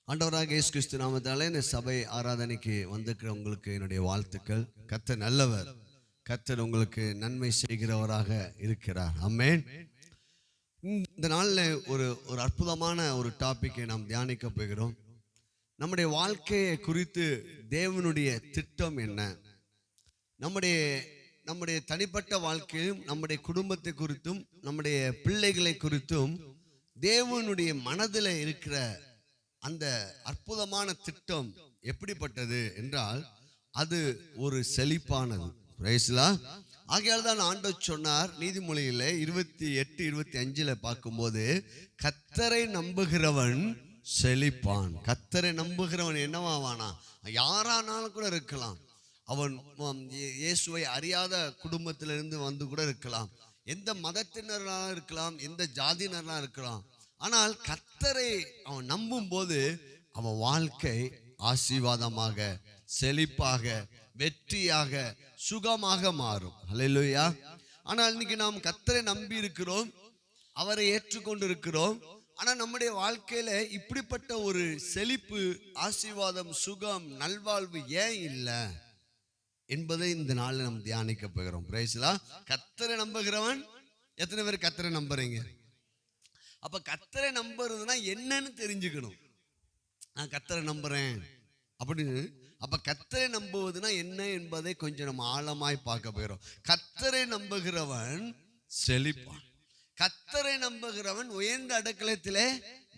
ஆண்டவராக இயேசு கிறிஸ்து நாமத்தாலே இந்த சபை ஆராதனைக்கு வந்திருக்கிற உங்களுக்கு என்னுடைய வாழ்த்துக்கள். கர்த்தர் நல்லவர், கர்த்தர் உங்களுக்கு நன்மை செய்கிறவராக இருக்கிறார். ஆமென். இந்த நாளில் ஒரு அற்புதமான ஒரு டாபிக்கை நாம் தியானிக்க போகிறோம். நம்முடைய வாழ்க்கையை குறித்து தேவனுடைய திட்டம் என்ன? நம்முடைய தனிப்பட்ட வாழ்க்கையும் நம்முடைய குடும்பத்தை குறித்தும் நம்முடைய பிள்ளைகளை குறித்தும் தேவனுடைய மனதில் இருக்கிற அந்த அற்புதமான திட்டம் எப்படிப்பட்டது என்றால் அது ஒரு செழிப்பானது. ஆகையால் தான் ஆண்டவர் சொன்னார் நீதிமொழியில 28-25 பார்க்கும்போது, கர்த்தரை நம்புகிறவன் செழிப்பான். கர்த்தரை நம்புகிறவன் என்னவாவானா? யாரானாலும் கூட இருக்கலாம். அவன் இயேசுவை அறியாத குடும்பத்திலிருந்து வந்து கூட இருக்கலாம், எந்த மதத்தினராக இருக்கலாம், எந்த ஜாதியினராக இருக்கலாம். ஆனால் கர்த்தரை அவன் நம்பும் போது அவன் வாழ்க்கை ஆசீர்வாதமாக, செழிப்பாக, வெற்றியாக, சுகமாக மாறும். அல்லேலூயா. ஆனால் இன்னைக்கு நாம் கர்த்தரை நம்பி இருக்கிறோம், அவரை ஏற்றுக்கொண்டு இருக்கிறோம். ஆனால் நம்முடைய வாழ்க்கையில இப்படிப்பட்ட ஒரு செழிப்பு, ஆசீர்வாதம், சுகம், நல்வாழ்வு ஏன் இல்லை என்பதை இந்த நாளில் நாம் தியானிக்க போகிறோம். பிரைஸ்லா. கர்த்தரை நம்புகிறவன் எத்தனை பேர் கர்த்தரை நம்புறீங்க? அப்ப கர்த்தரை நம்புறதுன்னா என்னன்னு தெரிஞ்சுக்கணும். நான் கர்த்தரை நம்புறேன் அப்படின்னு. அப்ப கர்த்தரை நம்புவதுன்னா என்ன என்பதை கொஞ்சம் நம்ம ஆழமாய் பார்க்க போகிறோம். கர்த்தரை நம்புகிறவன் செழிப்பான். கர்த்தரை நம்புகிறவன் உயர்ந்த அடைக்கலத்திலே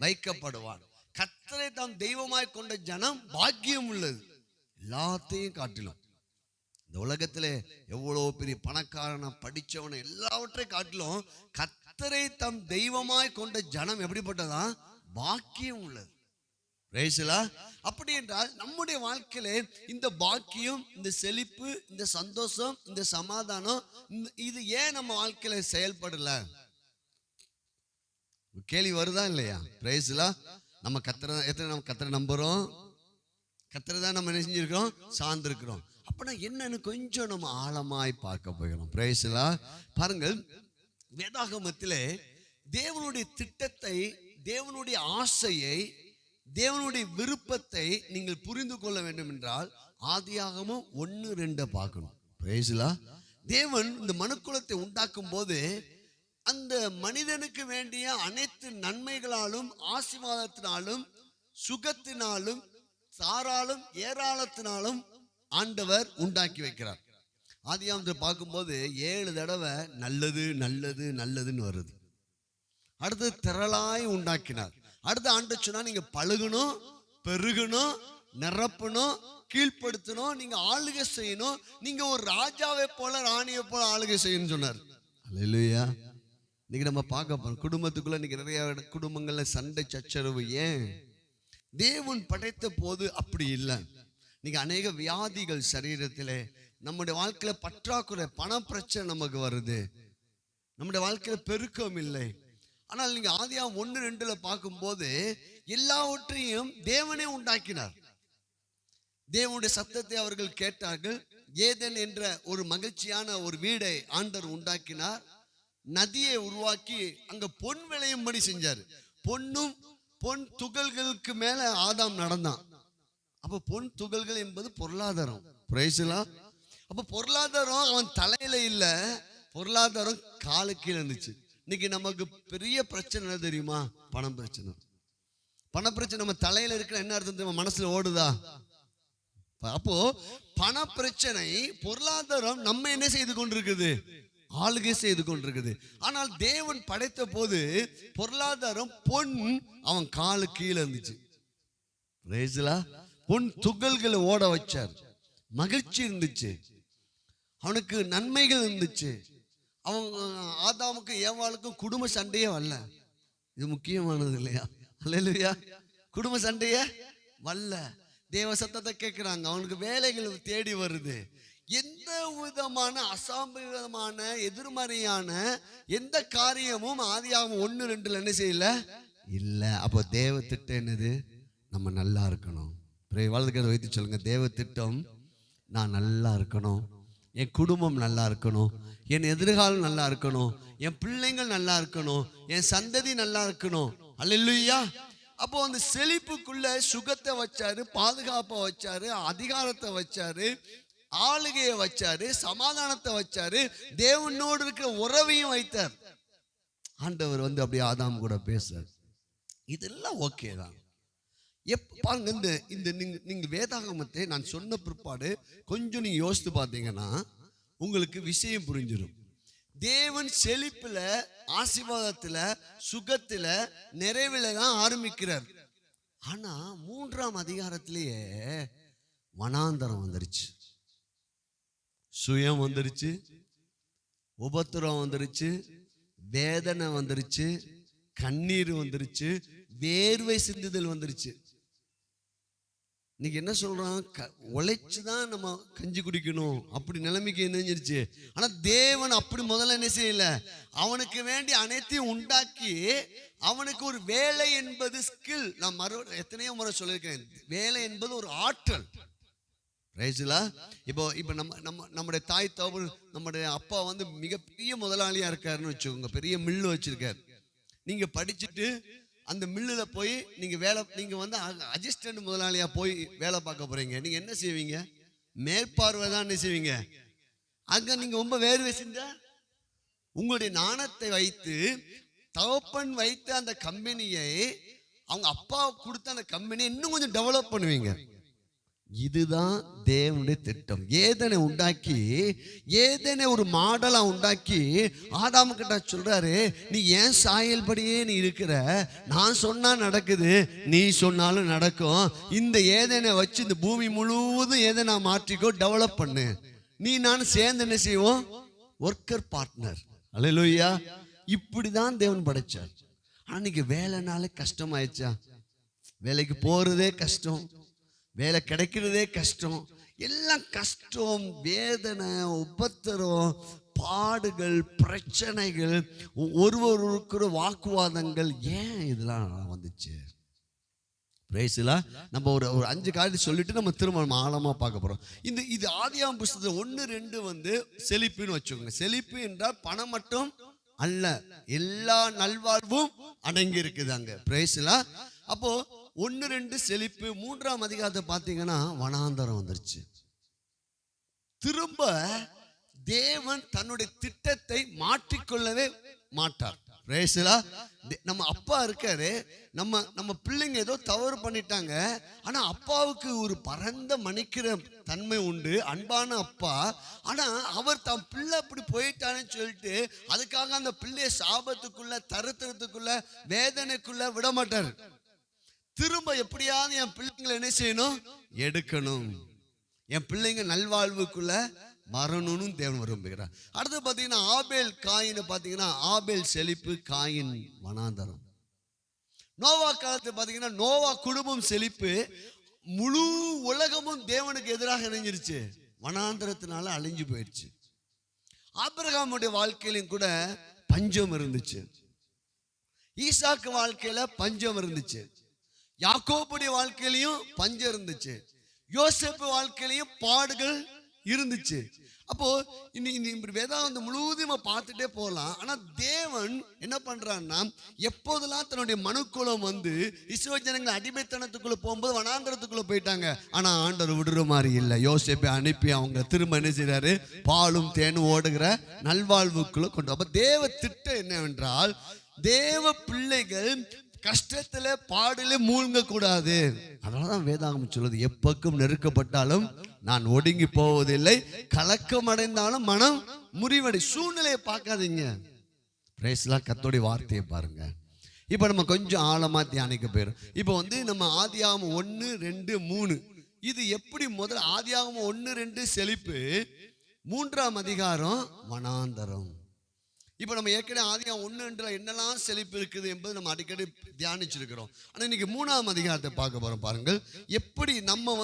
வைக்கப்படுவான். கர்த்தரை தாம் தெய்வமாய் கொண்ட ஜனம் பாக்கியம் உள்ளது. எல்லாத்தையும் காட்டிலும் இந்த உலகத்திலே எவ்வளவு பெரிய பணக்காரன, படிச்சவனை, எல்லாவற்றையும் காட்டிலும் கர்த்தரை தம் தெய்வமாய் கொண்ட ஜனம் எப்படிப்பட்டதா? பாக்கியம் உள்ளது. அப்படி என்றால் நம்முடைய வாழ்க்கையில இந்த பாக்கியம், இந்த செழிப்பு, இந்த சந்தோஷம், இந்த சமாதானம், இது ஏன் நம்ம வாழ்க்கையில செயல்படல? கேள்வி வருதா இல்லையா? பிரைஸ்லா. நம்ம கர்த்தரை நம்புறோம், கர்த்தரை தான் நம்ம என்ன செஞ்சிருக்கிறோம்? சார்ந்திருக்கிறோம். அப்படின்னா என்னன்னு கொஞ்சம் நம்ம ஆழமாய் பார்க்க போகிறோம். பிரைஸ்லா. பாருங்கள், வேதாகமத்திலே தேவனுடைய திட்டத்தை, தேவனுடைய ஆசையை, தேவனுடைய விருப்பத்தை நீங்கள் புரிந்து கொள்ள வேண்டும் என்றால் ஆதியாகமம் 1-2 பார்க்கணும். பிரைஸ்லா. தேவன் இந்த மனுக்குலத்தை உண்டாக்கும் போது அந்த மனிதனுக்கு வேண்டிய அனைத்து நன்மைகளாலும், ஆசீர்வாதத்தினாலும், சுகத்தினாலும், தாராளும் ஏராளத்தினாலும் ஆண்டவர் உண்டாக்கி வைக்கிறார். ஆதியாகமத்தை பார்க்கும்போது 7 தடவை நல்லது நல்லது நல்லதுன்னு வருது. அடுத்து திரளாய் உண்டாக்கினார். அடுத்து ஆண்டவர் சொன்னா நீங்க பழுகணும், பெருகணும், நிரப்பணும், கீழ்ப்படுத்தணும், நீங்க ஆளுகை செய்யணும், நீங்க ஒரு ராஜாவை போல, ராணியை போல ஆளுகை செய்யணும்னு சொன்னார். அல்லேலூயா. இன்னைக்கு நம்ம பார்க்க போறோம், குடும்பத்துக்குள்ள இன்னைக்கு நிறைய குடும்பங்கள்ல சண்டை சச்சரவு. ஏன்? தேவன் படைத்த போது அப்படி இல்லை. இன்னைக்கு அநேக வியாதிகள் சரீரத்திலே, நம்முடைய வாழ்க்கையில பற்றாக்குறை, பண பிரச்சனை நமக்கு வருது, நம்முடைய வாழ்க்கையில பெருக்கம் இல்லை. ஆனால் நீங்க ஆதியாகமம் 1-2 பார்க்கும்போது எல்லாவற்றையும் தேவனே உண்டாக்கினார். தேவனுடைய சத்தத்தை அவர்கள் கேட்டார்கள். ஏதேன் என்ற ஒரு மகிழ்ச்சியான ஒரு வீடை ஆண்டவர் உண்டாக்கினார். நதியை உருவாக்கி அங்க பொன் விளையும்படி செஞ்சார். பொன் துகள்களுக்கு மேல ஆதாம் நடந்தான். அப்ப பொன் துகள்கள் என்பது பொருளாதாரம். பிரைஸ்லா. அப்ப பொருளாதாரம் அவன் தலையில இல்ல, பொருளாதாரம் காலு கீழே இருந்துச்சு. இன்னைக்கு நமக்கு பெரிய பிரச்சனை என்ன தெரியுமா? பணம் பிரச்சனை. பண பிரச்சனை நம்ம தலையில இருக்கிற என்ன அர்த்தம் தெரியுமா? மனசுல ஓடுதா? அப்போ பண பிரச்சனை, பொருளாதாரம் நம்ம என்ன செய்து கொண்டிருக்குது? ஆளுகை செய்து கொண்டிருக்குது. ஆனால் தேவன் படைத்த போது பொருளாதாரம், பொன் அவன் காலு கீழே இருந்துச்சு. பொன் துகள்களை ஓட வச்சார். மகிழ்ச்சி இருந்துச்சு, அவனுக்கு நன்மைகள் இருந்துச்சு. அவங்க ஆதாமுக்கு ஏவாளுக்கும் குடும்ப சண்டையே வரல. இது முக்கியமானது இல்லையா? அல்லேலூயா. குடும்ப சண்டையே வரல. தேவ சத்தத்தை கேட்கிறாங்க, அவனுக்கு வேலைகள் தேடி வருது. எந்த விதமான அசாம்பிதமான எதிர்மறையான எந்த காரியமும் ஆதியாகமம் 1-2 என்ன செய்யல இல்ல. அப்போ தேவ திட்டம் என்னது? நம்ம நல்லா இருக்கணும். வாழ்க்கை வைத்து சொல்லுங்க, தேவ திட்டம் நான் நல்லா இருக்கணும், என் குடும்பம் நல்லா இருக்கணும், என் எதிர்காலம் நல்லா இருக்கணும், என் பிள்ளைங்கள் நல்லா இருக்கணும், என் சந்ததி நல்லா இருக்கணும். அல்லேலூயா. அப்போ அந்த செழிப்புக்குள்ள சுகத்தை வச்சாரு, பாதுகாப்பை வச்சாரு, அதிகாரத்தை வச்சாரு, ஆளுகையை வச்சாரு, சமாதானத்தை வச்சாரு, தேவனோடு இருக்கிற உறவையும் வைத்தார். ஆண்டவர் அப்படியே ஆதாம் கூட பேசுறார். இதெல்லாம் ஓகே தான். பாருங்க, இந்த நீங்க வேதாகமத்தை நான் சொன்ன பிற்பாடு கொஞ்சம் நீங்க யோசித்து பார்த்தீங்கன்னா உங்களுக்கு விஷயம் புரிஞ்சிடும். தேவன் செழிப்புல, ஆசீர்வாதத்துல, சுகத்துல, நிறைவுல தான் ஆரம்பிக்கிறார். ஆனா 3ஆம் அதிகாரத்திலேயே வனாந்தரம் வந்துருச்சு, சுயம் வந்துருச்சு, உபத்திரம் வந்துருச்சு, வேதனை வந்துருச்சு, கண்ணீர் வந்துருச்சு, வேர்வை சிந்துதல் வந்துருச்சு. இன்னைக்கு என்ன சொல்றான், உழைச்சுதான் நம்ம கஞ்சி குடிக்கணும் அப்படி நிலைமைக்கு என்னஞ்சிருச்சு. ஆனா தேவன் அப்படி முதல்ல என்ன செய்யல, அவனுக்கு வேண்டி அனைத்தையும் உண்டாக்கி அவனுக்கு ஒரு வேலை என்பது ஸ்கில். நான் எத்தனையோ முறை சொல்லியிருக்கேன், வேலை என்பது ஒரு ஆற்றல். ரைட்டுங்களா? இப்போ நம்முடைய தாய் தகவல், நம்முடைய அப்பா மிகப்பெரிய முதலாளியா இருக்காருன்னு வச்சுக்கோங்க, பெரிய மில்லு வச்சிருக்காரு. நீங்க படிச்சுட்டு அந்த மில்லில் போய் நீங்க அசிஸ்டன்ட் முதலாளியா போய் வேலை பார்க்க போறீங்க. நீங்க என்ன செய்வீங்க? மேற்பார்வை தான் என்ன செய்வீங்க. அங்க நீங்க ரொம்ப வேர்வை சிந்த உங்களுடைய நாணத்தை வைத்து, தகப்பன் வைத்த அந்த கம்பெனியை, அவங்க அப்பா கொடுத்த அந்த கம்பெனியை இன்னும் கொஞ்சம் டெவலப் பண்ணுவீங்க. இதுதான் தேவனுடைய திட்டம். ஏதனை உண்டாக்கி, ஏதனை ஒரு மாடலா உண்டாக்கி ஆதாமு கிட்ட சொல்றாரு, நீ ஏன் சாயல்படியே நீ இருக்கிற, நான் சொன்னா நடக்குது, நீ சொன்னாலும் நடக்கும். இந்த ஏதனை வச்சு இந்த பூமி முழுவதும் ஏதனை மாற்றிக்கோ, டெவலப் பண்ணு. நீ நான் சேர்ந்து என்ன செய்வோம், ஒர்க்கர் பார்ட்னர். அல்லேலூயா. இப்படிதான் தேவன் படைச்சார். அன்னைக்கு வேலைனால கஷ்டமாயிடுச்சா? வேலைக்கு போறதே கஷ்டம், வேலை கிடைக்கிறதே கஷ்டம், எல்லாம் கஷ்டம், வேதனை, உபத்திரம், பாடுகள், பிரச்சனைகள், ஒருவருக்கு வாக்குவாதங்கள். ஏன் இதெல்லாம் வந்துச்சு? பிரைஸ்லா. நம்ம ஒரு 5 காரியத்தை சொல்லிட்டு நம்ம திரும்ப ஆழமா பார்க்க போறோம். இது ஆதியாகமம் புத்தகத்துல 1-2 செழிப்புன்னு வச்சுக்கோங்க. செழிப்பு என்றால் பணம் மட்டும் அல்ல, எல்லா நல்வாழ்வும் அடங்கி இருக்குது அங்க. பிரைஸ்லா. அப்போ 1-2 செழிப்பு. 3ஆம் அதிகாரத்தை பார்த்தீங்கன்னா வனாந்தரம் வந்துருச்சு. திரும்ப தேவன் தன்னுடைய திட்டத்தை மாற்றிக்கொள்ளவே மாட்டார். நம்ம அப்பா இருக்காரு, நம்ம பிள்ளைங்க ஏதோ தவறு பண்ணிட்டாங்க, ஆனா அப்பாவுக்கு ஒரு பரந்த மன்னிக்கிற தன்மை உண்டு, அன்பான அப்பா. ஆனா அவர் தன் பிள்ளை அப்படி போயிட்டான்னு சொல்லிட்டு அதுக்காக அந்த பிள்ளைய சாபத்துக்குள்ள, தருத்திரத்துக்குள்ள, வேதனைக்குள்ள விட மாட்டார். திரும்ப எப்படியாவது என் பிள்ளைங்களை என்ன செய்யணும், எடுக்கணும், என் பிள்ளைங்க நல்வாழ்வுக்குள்ள வரணும்னு தேவன் விரும்புகிறார். அடுத்து பார்த்தீங்கன்னா ஆபேல் காயின் பார்த்தீங்கன்னா, ஆபேல் செழிப்பு, காயின் வனாந்தரம். நோவா காலத்தை பார்த்தீங்கன்னா நோவா குடும்பம் செழிப்பு, முழு உலகமும் தேவனுக்கு எதிராக இணைஞ்சிருச்சு, வனாந்தரத்தினால அழிஞ்சு போயிடுச்சு. ஆபிரகாமுடைய வாழ்க்கையிலும் கூட பஞ்சம் இருந்துச்சு, ஈசாக்கு வாழ்க்கையில பஞ்சம் இருந்துச்சு, யாக்கோபுடைய வாழ்க்கையிலையும் பஞ்சம் இருந்துச்சு, யோசேப்பு வாழ்க்கையிலையும் பாடுகள் இருந்துச்சு. அப்போ இந்த வேதாகமம் முழுவதும் பார்த்துட்டே போகலாம். ஆனா தேவன் என்ன பண்றான்னா, எப்போதெல்லாம் தன்னுடைய மனுக்குலம் இஸ்ரவேல் ஜனங்கள் அடிமைத்தனத்துக்குள்ள போகும்போது வனாந்தரத்துக்குள்ள போயிட்டாங்க, ஆனா ஆண்டவர் விடுற மாதிரி இல்லை. யோசேப்பை அனுப்பி அவங்க திரும்ப என்ன செய்றாரு, பாலும் தேனும் ஓடுகிற நல்வாழ்வுக்குள்ள கொண்டு. அப்ப தேவ திட்டம் என்னவென்றால், தேவ பிள்ளைகள் கஷ்டத்துல பாடல மூழ்க கூடாது. அதனாலதான் வேதாகமம் சொல்லுது, எப்பக்கும் நெருக்கப்பட்டாலும் நான் ஒடுங்கி போவதில்லை, கலக்கம் அடைந்தாலும் மனம் முறிவடை. சூழ்நிலையை பார்க்காதீங்க. கர்த்தருடைய வார்த்தையை பாருங்க. இப்ப நம்ம கொஞ்சம் ஆழமா தியானிக்க போயிடும். இப்ப நம்ம ஆதியாகமம் 1-2-3 இது எப்படி முதல் ஆதியாகமம் 1-2 செழிப்பு, 3ஆம் அதிகாரம் வனாந்தரம். இப்போ நம்ம ஏற்கனவே ஆதியாகமம் 1-2 என்னெல்லாம் செழிப்பு இருக்குது என்பது நம்ம அடிக்கடி தியானிச்சிருக்கிறோம். ஆனால் இன்னைக்கு 3ஆம் அதிகாரத்தை பார்க்க போறோம். பாருங்கள், எப்படி நம்ம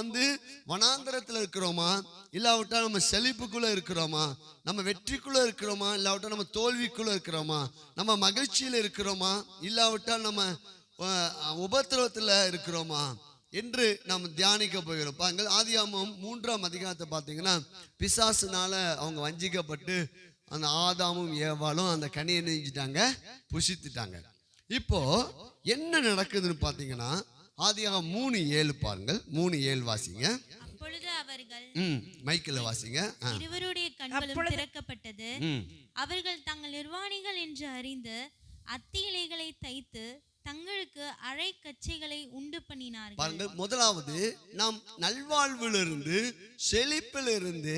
வனாந்தரத்தில் இருக்கிறோமா, இல்லாவிட்டால் நம்ம செழிப்புக்குள்ள இருக்கிறோமா, நம்ம வெற்றிக்குள்ள இருக்கிறோமா, இல்லாவிட்டால் நம்ம தோல்விக்குள்ள இருக்கிறோமா, நம்ம மகிழ்ச்சியில் இருக்கிறோமா, இல்லாவிட்டால் நம்ம உபத்திரவத்தில் இருக்கிறோமா என்று நாம் தியானிக்க போகிறோம். பாருங்கள், ஆதியாகமம் 3ஆம் அதிகாரத்தை பார்த்தீங்கன்னா, பிசாசுனால அவங்க வஞ்சிக்கப்பட்டு அந்த ஆதாமும் ஏவாளும் அந்த கனியை நெஞ்சிட்டாங்க, புசித்துட்டாங்க. இப்போ என்ன நடக்குதுன்னு பாத்தீங்கன்னா, ஆதியாகமம் 3:7 பாருங்கள். 3:7 வாசிங்க. அப்பொழுது அவர்கள் மைக்கில் வாசிங்க. இருவருடைய கண்களும் திறக்கப்பட்டது. அவர்கள் தங்கள் நிர்வாணிகள் என்று அறிந்து அத்தி இலைகளை தைத்து தங்களுக்கு அரை கச்சைகளை உண்டு பண்ணினார்கள். பாருங்க, முதலாவது நாம் நல்வாழ்விலிருந்து செழிப்பிலிருந்து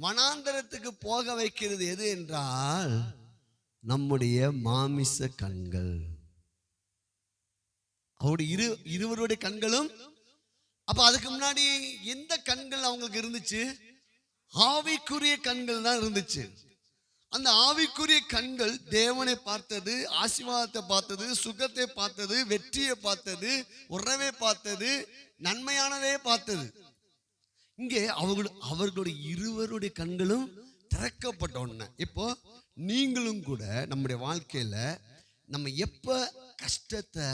வனாந்தரத்துக்கு போக வைக்கிறது எது என்றால் நம்முடைய மாமிச கண்கள். அவருடைய இருவருடைய கண்களும். அப்ப அதுக்கு முன்னாடி எந்த கண்கள் அவங்களுக்கு இருந்துச்சு? ஆவிக்குரிய கண்கள் தான் இருந்துச்சு. அந்த ஆவிக்குரிய கண்கள் தேவனை பார்த்தது, ஆசீர்வாதத்தை பார்த்தது, சுகத்தை பார்த்தது, வெற்றியை பார்த்தது, உறவை பார்த்தது, நன்மையானதே பார்த்தது. இங்கே அவர்களுடைய இருவருடைய கண்களும் திறக்கப்பட்ட உடனே இப்போ நீங்களும் கூட நம்முடைய வாழ்க்கையில நம்ம எப்ப கஷ்டத்தை,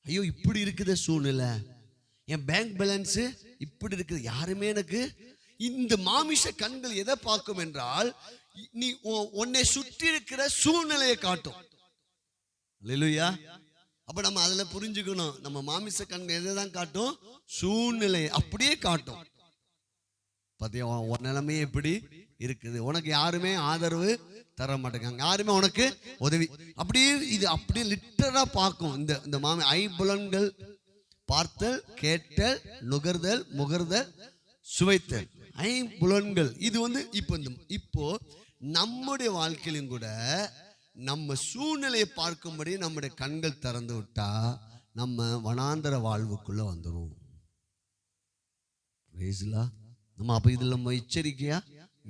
ஐயோ இப்படி இருக்குது சூழ்நிலை, என் பேங்க் பேலன்ஸ் இப்படி இருக்குது, யாருமே எனக்கு, இந்த மாமிச கண்கள் எதை பார்க்கும் என்றால் நீ உன்னை சுற்றி இருக்கிற சூழ்நிலையை காட்டும். அல்லேலூயா. அப்ப நம்ம அதுல புரிஞ்சுக்கணும், நம்ம மாமிச கண்கள் எதை தான் காட்டும்? சூழ்நிலை அப்படியே காட்டும். பாத்தியா, உன் நிலைமையே எப்படி இருக்குது, உனக்கு யாருமே ஆதரவு தர மாட்டேங்காங்க, யாருமே உனக்கு உதவி, அப்படியே இது அப்படியே லிட்டரா பார்க்கும். இந்த மாமி ஐம்புலன்கள், பார்த்தல், கேட்டல், நுகர்தல், முகர்தல், சுவைத்தல், ஐம்புலன்கள். இது இப்போ நம்முடைய வாழ்க்கையிலும் கூட நம்ம சூழ்நிலையை பார்க்கும்படி நம்முடைய கண்கள் திறந்து விட்டா நம்ம வனாந்தர வாழ்வுக்குள்ள வந்துடும். நம்ம அப்ப இதுல நம்ம எச்சரிக்கையா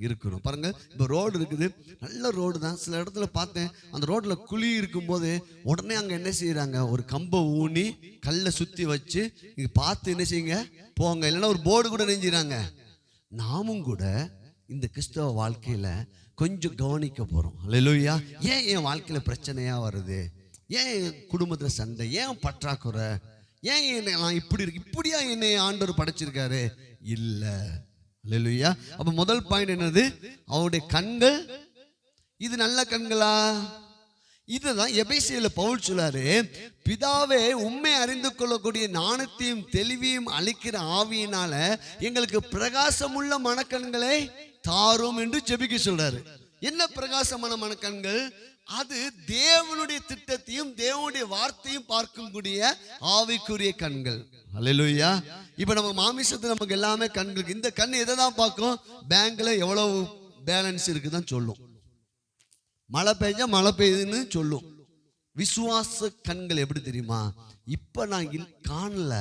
இருக்கணும். பாருங்க, இப்போ ரோடு இருக்குது, நல்ல ரோடு தான். சில இடத்துல பார்த்தேன், அந்த ரோட்ல குழி இருக்கும்போது உடனே அங்க என்ன செய்யறாங்க, ஒரு கம்பை ஊனி கல்லை சுத்தி வச்சு இங்க பார்த்து என்ன செய்யுங்க போங்க, இல்லைன்னா ஒரு போர்டு கூட நெஞ்சிறாங்க. நாமும் கூட இந்த கிறிஸ்தவ வாழ்க்கையில கொஞ்சம் கவனிக்க போறோம். அல்லேலூயா. ஏன் என் வாழ்க்கையில பிரச்சனையா வருது, ஏன் என் குடும்பத்துல சண்டை, ஏன் பற்றாக்குறை, ஏன் என்னை நான் இப்படியா என்னை ஆண்டவர் படைச்சிருக்காரு? இல்ல. அல்லேலூயா. அப்ப முதல் பாயிண்ட் என்னது? அவருடைய கண்கள். இது நல்ல கண்களா? இதுதான் எபேசியர்ல பவுல் சொல்றாரு, பிதாவே உண்மை அறிந்து கொள்ளக்கூடிய ஞானத்தையும் தெளிவையும் அளிக்கிற ஆவியினால எங்களுக்கு பிரகாசமுள்ள மனக்கண்களை தாரும் என்று ஜெபிக்க சொல்றாரு. என்ன பிரகாசமான மனக்கண்கள்? அது தேவனுடைய திட்டத்தையும் தேவனுடைய வார்த்தையும் பார்க்கக்கூடிய ஆவிக்குரிய கண்கள். அல்லேலூயா. இப்ப நம்ம மாமிசத்துல நமக்கு எல்லாமே கண்கள். இந்த கண் எதை தான் பார்க்கும்? பேங்க்ல எவ்வளவு பேலன்ஸ் இருக்குதான் சொல்லும், மழை பெய்ஞ்சா மழை பெய்யுதுன்னு சொல்லும். விசுவாச கண்கள் எப்படி தெரியுமா? இப்ப நான் காணல,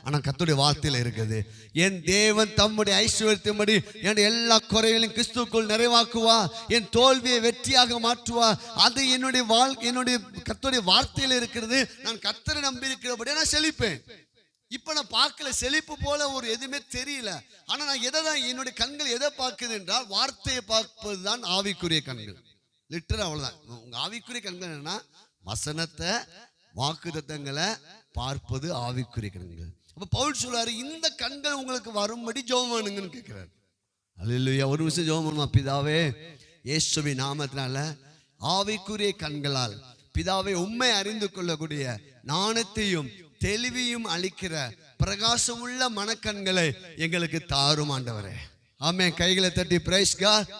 ஆனா கர்த்தருடைய வார்த்தையில இருக்குது. என் தேவன் தம்முடைய ஐஸ்வர்யத்தின்படி என் எல்லா குறைகளையும் கிறிஸ்துவுக்குள் நிறைவாக்குவா, என் தோல்வியை வெற்றியாக மாற்றுவா. அது என்னுடைய கர்த்தருடைய வார்த்தையில இருக்கிறது. நான் கர்த்தரை நம்பி இருக்கிறபடியா நான் செழிப்பேன். இப்ப நான் பார்க்கல, செழிப்பு போல ஒரு எதுவுமே தெரியல. ஆனா நான் என்னுடைய கண்கள் எதை பார்க்குது என்றால் வார்த்தையை பார்ப்பதுதான் ஆவிக்குரிய கண்கள். லிட்டரா அவ்வளவுதான். உங்க ஆவிக்குரிய கண்கள் என்னன்னா வசனத்தை, வாக்குத்தத்தங்களை பார்ப்பது ஆவிக்குரிய கண்கள். அப்ப பவுல் சொல்றாரு, இந்த கண்கள் உங்களுக்கு வரும்படி ஜெபம் பண்ணுங்கன்னு கேட்கிறாரு. அல்லேலூயா. ஒரு விஷயம் ஜெபம் பண்ணுமா? பிதாவே இயேசுவின் நாமத்தினால ஆவிக்குரிய கண்களால் பிதாவை உண்மை அறிந்து கொள்ளக்கூடிய ஞானத்தையும் தெளிவையும் அளிக்கிற பிரகாசமுள்ள மனக்கண்களை எங்களுக்கு தாரும் ஆண்டவரே. ஆமென். கைகளை தட்டி பிரைஸ் காட்.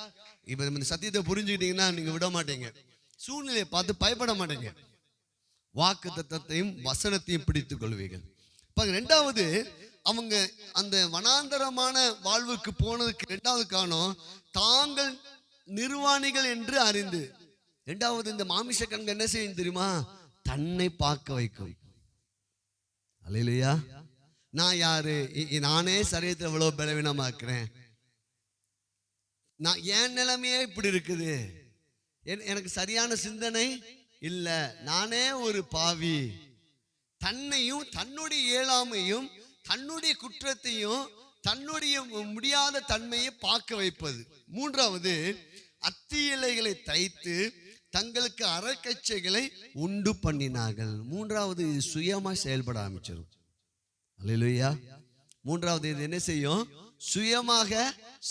இப்ப இந்த சத்தியத்தை புரிஞ்சுக்கிட்டீங்கன்னா நீங்க விட மாட்டீங்க, சூழ்நிலையை பார்த்து பயப்பட மாட்டீங்க, வாக்கு தத்தத்தையும் வசனத்தையும் பிடித்துக் கொள்வீர்கள். இப்ப ரெண்டாவது, அவங்க அந்த வனாந்தரமான வாழ்வுக்கு போனதுக்கு ரெண்டாவது காரணம், தாங்கள் நிர்வாணிகள் என்று அறிந்து. ரெண்டாவது, இந்த மாமிச கண்கள் என்ன செய்யும் தெரியுமா? தன்னை பார்க்க வைக்கும். அல்லேலூயா. நான் யாரு, நானே சரீரத்தில் எவ்வளவு பலவீனமா இருக்கிறேன், நான் என் நிலைமையே இப்படி இருக்குது, எனக்கு சரியான சிந்தனை இல்ல, நானே ஒரு பாவி. தன்னையும் தன்னுடைய இயலாமையும் தன்னுடைய குற்றத்தையும் தன்னுடைய முடியாத தன்மையை பார்க்க வைப்பது. மூன்றாவது, அத்தி இலைகளை தைத்து தங்களுக்கு அறக்கச்சைகளை உண்டு பண்ணினார்கள். மூன்றாவது, இது சுயமா செயல்பட ஆரம்பிச்சிடும். அல்லேலூயா. மூன்றாவது, இது என்ன செய்யும்? சுயமாக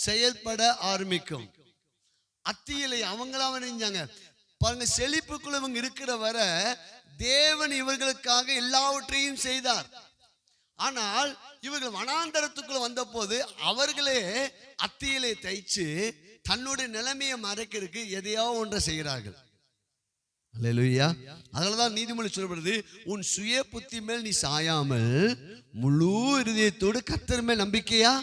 செயல்பட ஆரம்பிக்கும். அத்தி இலை அவங்களா நினைஞ்சாங்க. பாருங்க, செழிப்புக்குள்ள இவங்க இருக்கிற வரை தேவன் இவர்களுக்காக எல்லாவற்றையும் செய்தார். ஆனால் இவர்கள் வனாந்தரத்துக்குள்ள வந்த போது அவர்களே அத்தியிலே தைச்சு தன்னுடைய நிலைமையை மறைக்கிறதுக்கு எதையோ ஒன்றை செய்கிறார்கள். அல்லேலூயா. அதனாலதான் நீதிமொழி சொல்லப்படுது, உன் சுய புத்தி மேல் நீ சாயாமல் முழு இருதயத்தோடு கர்த்தர் மேல் நம்பிக்கையா.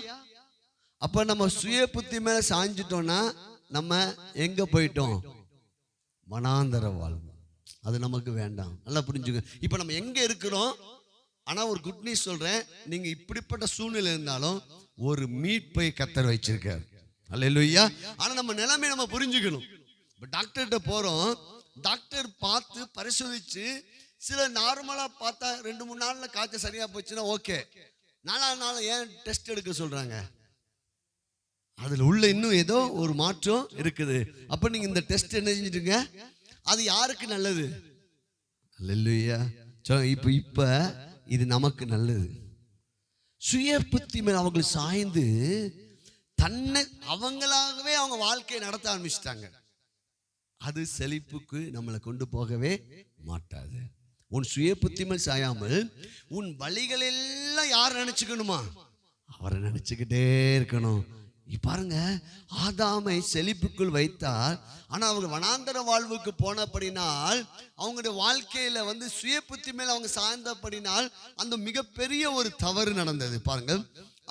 அப்ப நம்ம சுய புத்தி மேல சாஞ்சிட்டோம்னா நம்ம எங்க போயிட்டோம்? வனாந்தர வாழ்வு. அது நமக்கு வேண்டாம். நல்லா புரிஞ்சுங்க. இப்ப நம்ம எங்க இருக்கிறோம்? ஆனா ஒரு குட் நியூஸ் சொல்றேன், நீங்க இப்படிப்பட்ட சூழ்நிலை இருந்தாலும் ஒரு மீட்பை கர்த்தர் வச்சிருக்கார். அல்லேலூயா. ஆனா நம்ம நிலைமை நம்ம புரிஞ்சுக்கணும். இப்ப டாக்டர்கிட்ட போறோம், டாக்டர் பார்த்து பரிசோதிச்சு சில நார்மலா பார்த்தா 2-3 நாள்ல காய்ச்சல் சரியா போச்சுன்னா ஓகே. 4ஆவது நாள் ஏன் டெஸ்ட் எடுக்க சொல்றாங்க? அதுல உள்ள இன்னும் ஏதோ ஒரு மாற்றம் இருக்குது. அப்ப நீங்க இந்த டெஸ்ட் என்ன செஞ்சுட்டுங்க? அது யாருக்கு நல்லது? அல்லேலூயா. இப்ப இது நமக்கு நல்லது. சுய புத்தி மேல் அவங்க சாய்ந்து தன்னை அவங்களாகவே அவங்க வாழ்க்கையை நடத்த ஆரம்பிச்சிட்டாங்க. அது செழிப்புக்கு நம்மளை கொண்டு போகவே மாட்டாது. உன் சுய புத்தி மேல் சாயாமல் உன் வழிகள் எல்லாம் யார் நினைச்சுக்கணுமா? அவரை நினைச்சுக்கிட்டே இருக்கணும். பாருங்க, ஆதாமை செழிப்புக்குள் வைத்தார். ஆனா அவங்க வனாந்தர வாழ்வுக்கு போனபடினால் அவங்களுடைய வாழ்க்கையில சுய புத்தி மேல் அவங்க சாய்ந்தபடினால் அந்த மிகப்பெரிய ஒரு தவறு நடந்தது. பாருங்க.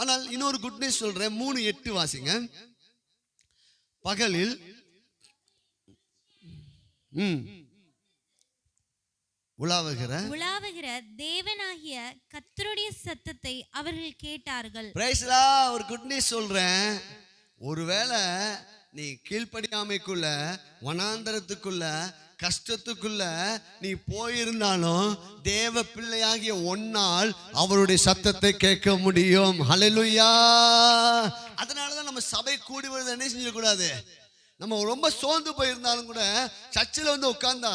ஆனால் இன்னொரு குட் நியூஸ் சொல்றேன். 3:8 வாசிங்க. பகலில் உலாவுகிற தேவனாகிய கர்த்தருடைய சத்தத்தை அவர்கள் கேட்டார்கள். Price the Lord. ஒரு குட் நியூஸ் சொல்றேன். ஒருவேளை நீ கீழ்ப்படியாமைக்குள்ள வனாந்தரத்துக்குள்ள கஷ்டத்துக்குள்ள நீ போயிருந்தாலும் தேவ பிள்ளையாகிய ஒன்னால் அவருடைய சத்தத்தை கேட்க முடியும். ஹல்லேலூயா. அதனாலதான் நம்ம சபை கூடி வருது என்ன செஞ்சிடக்கூடாது. நம்ம ரொம்ப சோர்ந்து போயிருந்தாலும் கூட சர்ச்சில் உட்கார்ந்தா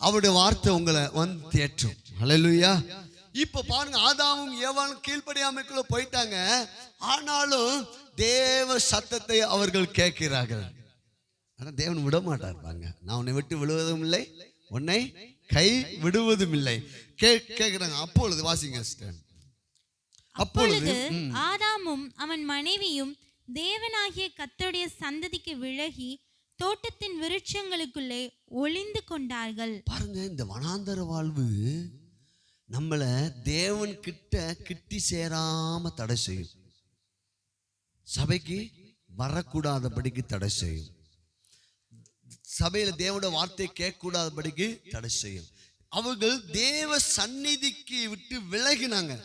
அவருடைய வார்த்தை உங்களை தேற்றும். ஹல்லேலூயா. இப்ப பாருங்க, ஆதாமும் ஏவாளும் கீழ்ப்படியாமைக்குள்ள போயிட்டாங்க. ஆனாலும் தேவ சத்தத்தை அவர்கள் கேட்கிறார்கள். ஆனா தேவன் விட மாட்டாருப்பாங்க. நான் உன்னை விட்டு விழுவதும் இல்லை, உன்னை கை விடுவதும் இல்லை. கேட்கிறாங்க. அப்பொழுது வாசிங்க. அப்பொழுது ஆதாமும் அவன் மனைவியும் தேவனாகிய கர்த்தருடைய சந்ததிக்கு விலகி தோட்டத்தின் விருட்சங்களுக்குள்ளே ஒளிந்து கொண்டார்கள். பாருங்க, இந்த வனாந்தர வாழ்வு நம்மள தேவன் கிட்டி சேராம தடை செய்யும். சபைக்கு வரக்கூடாதபடிக்கு தடை செய்யும். சபையில தேவனோட வார்த்தையை கேட்க கூடாதபடிக்கு தடை செய்யும். அவர்கள் தேவ சந்நிதிக்கு விட்டு விலகினாங்க.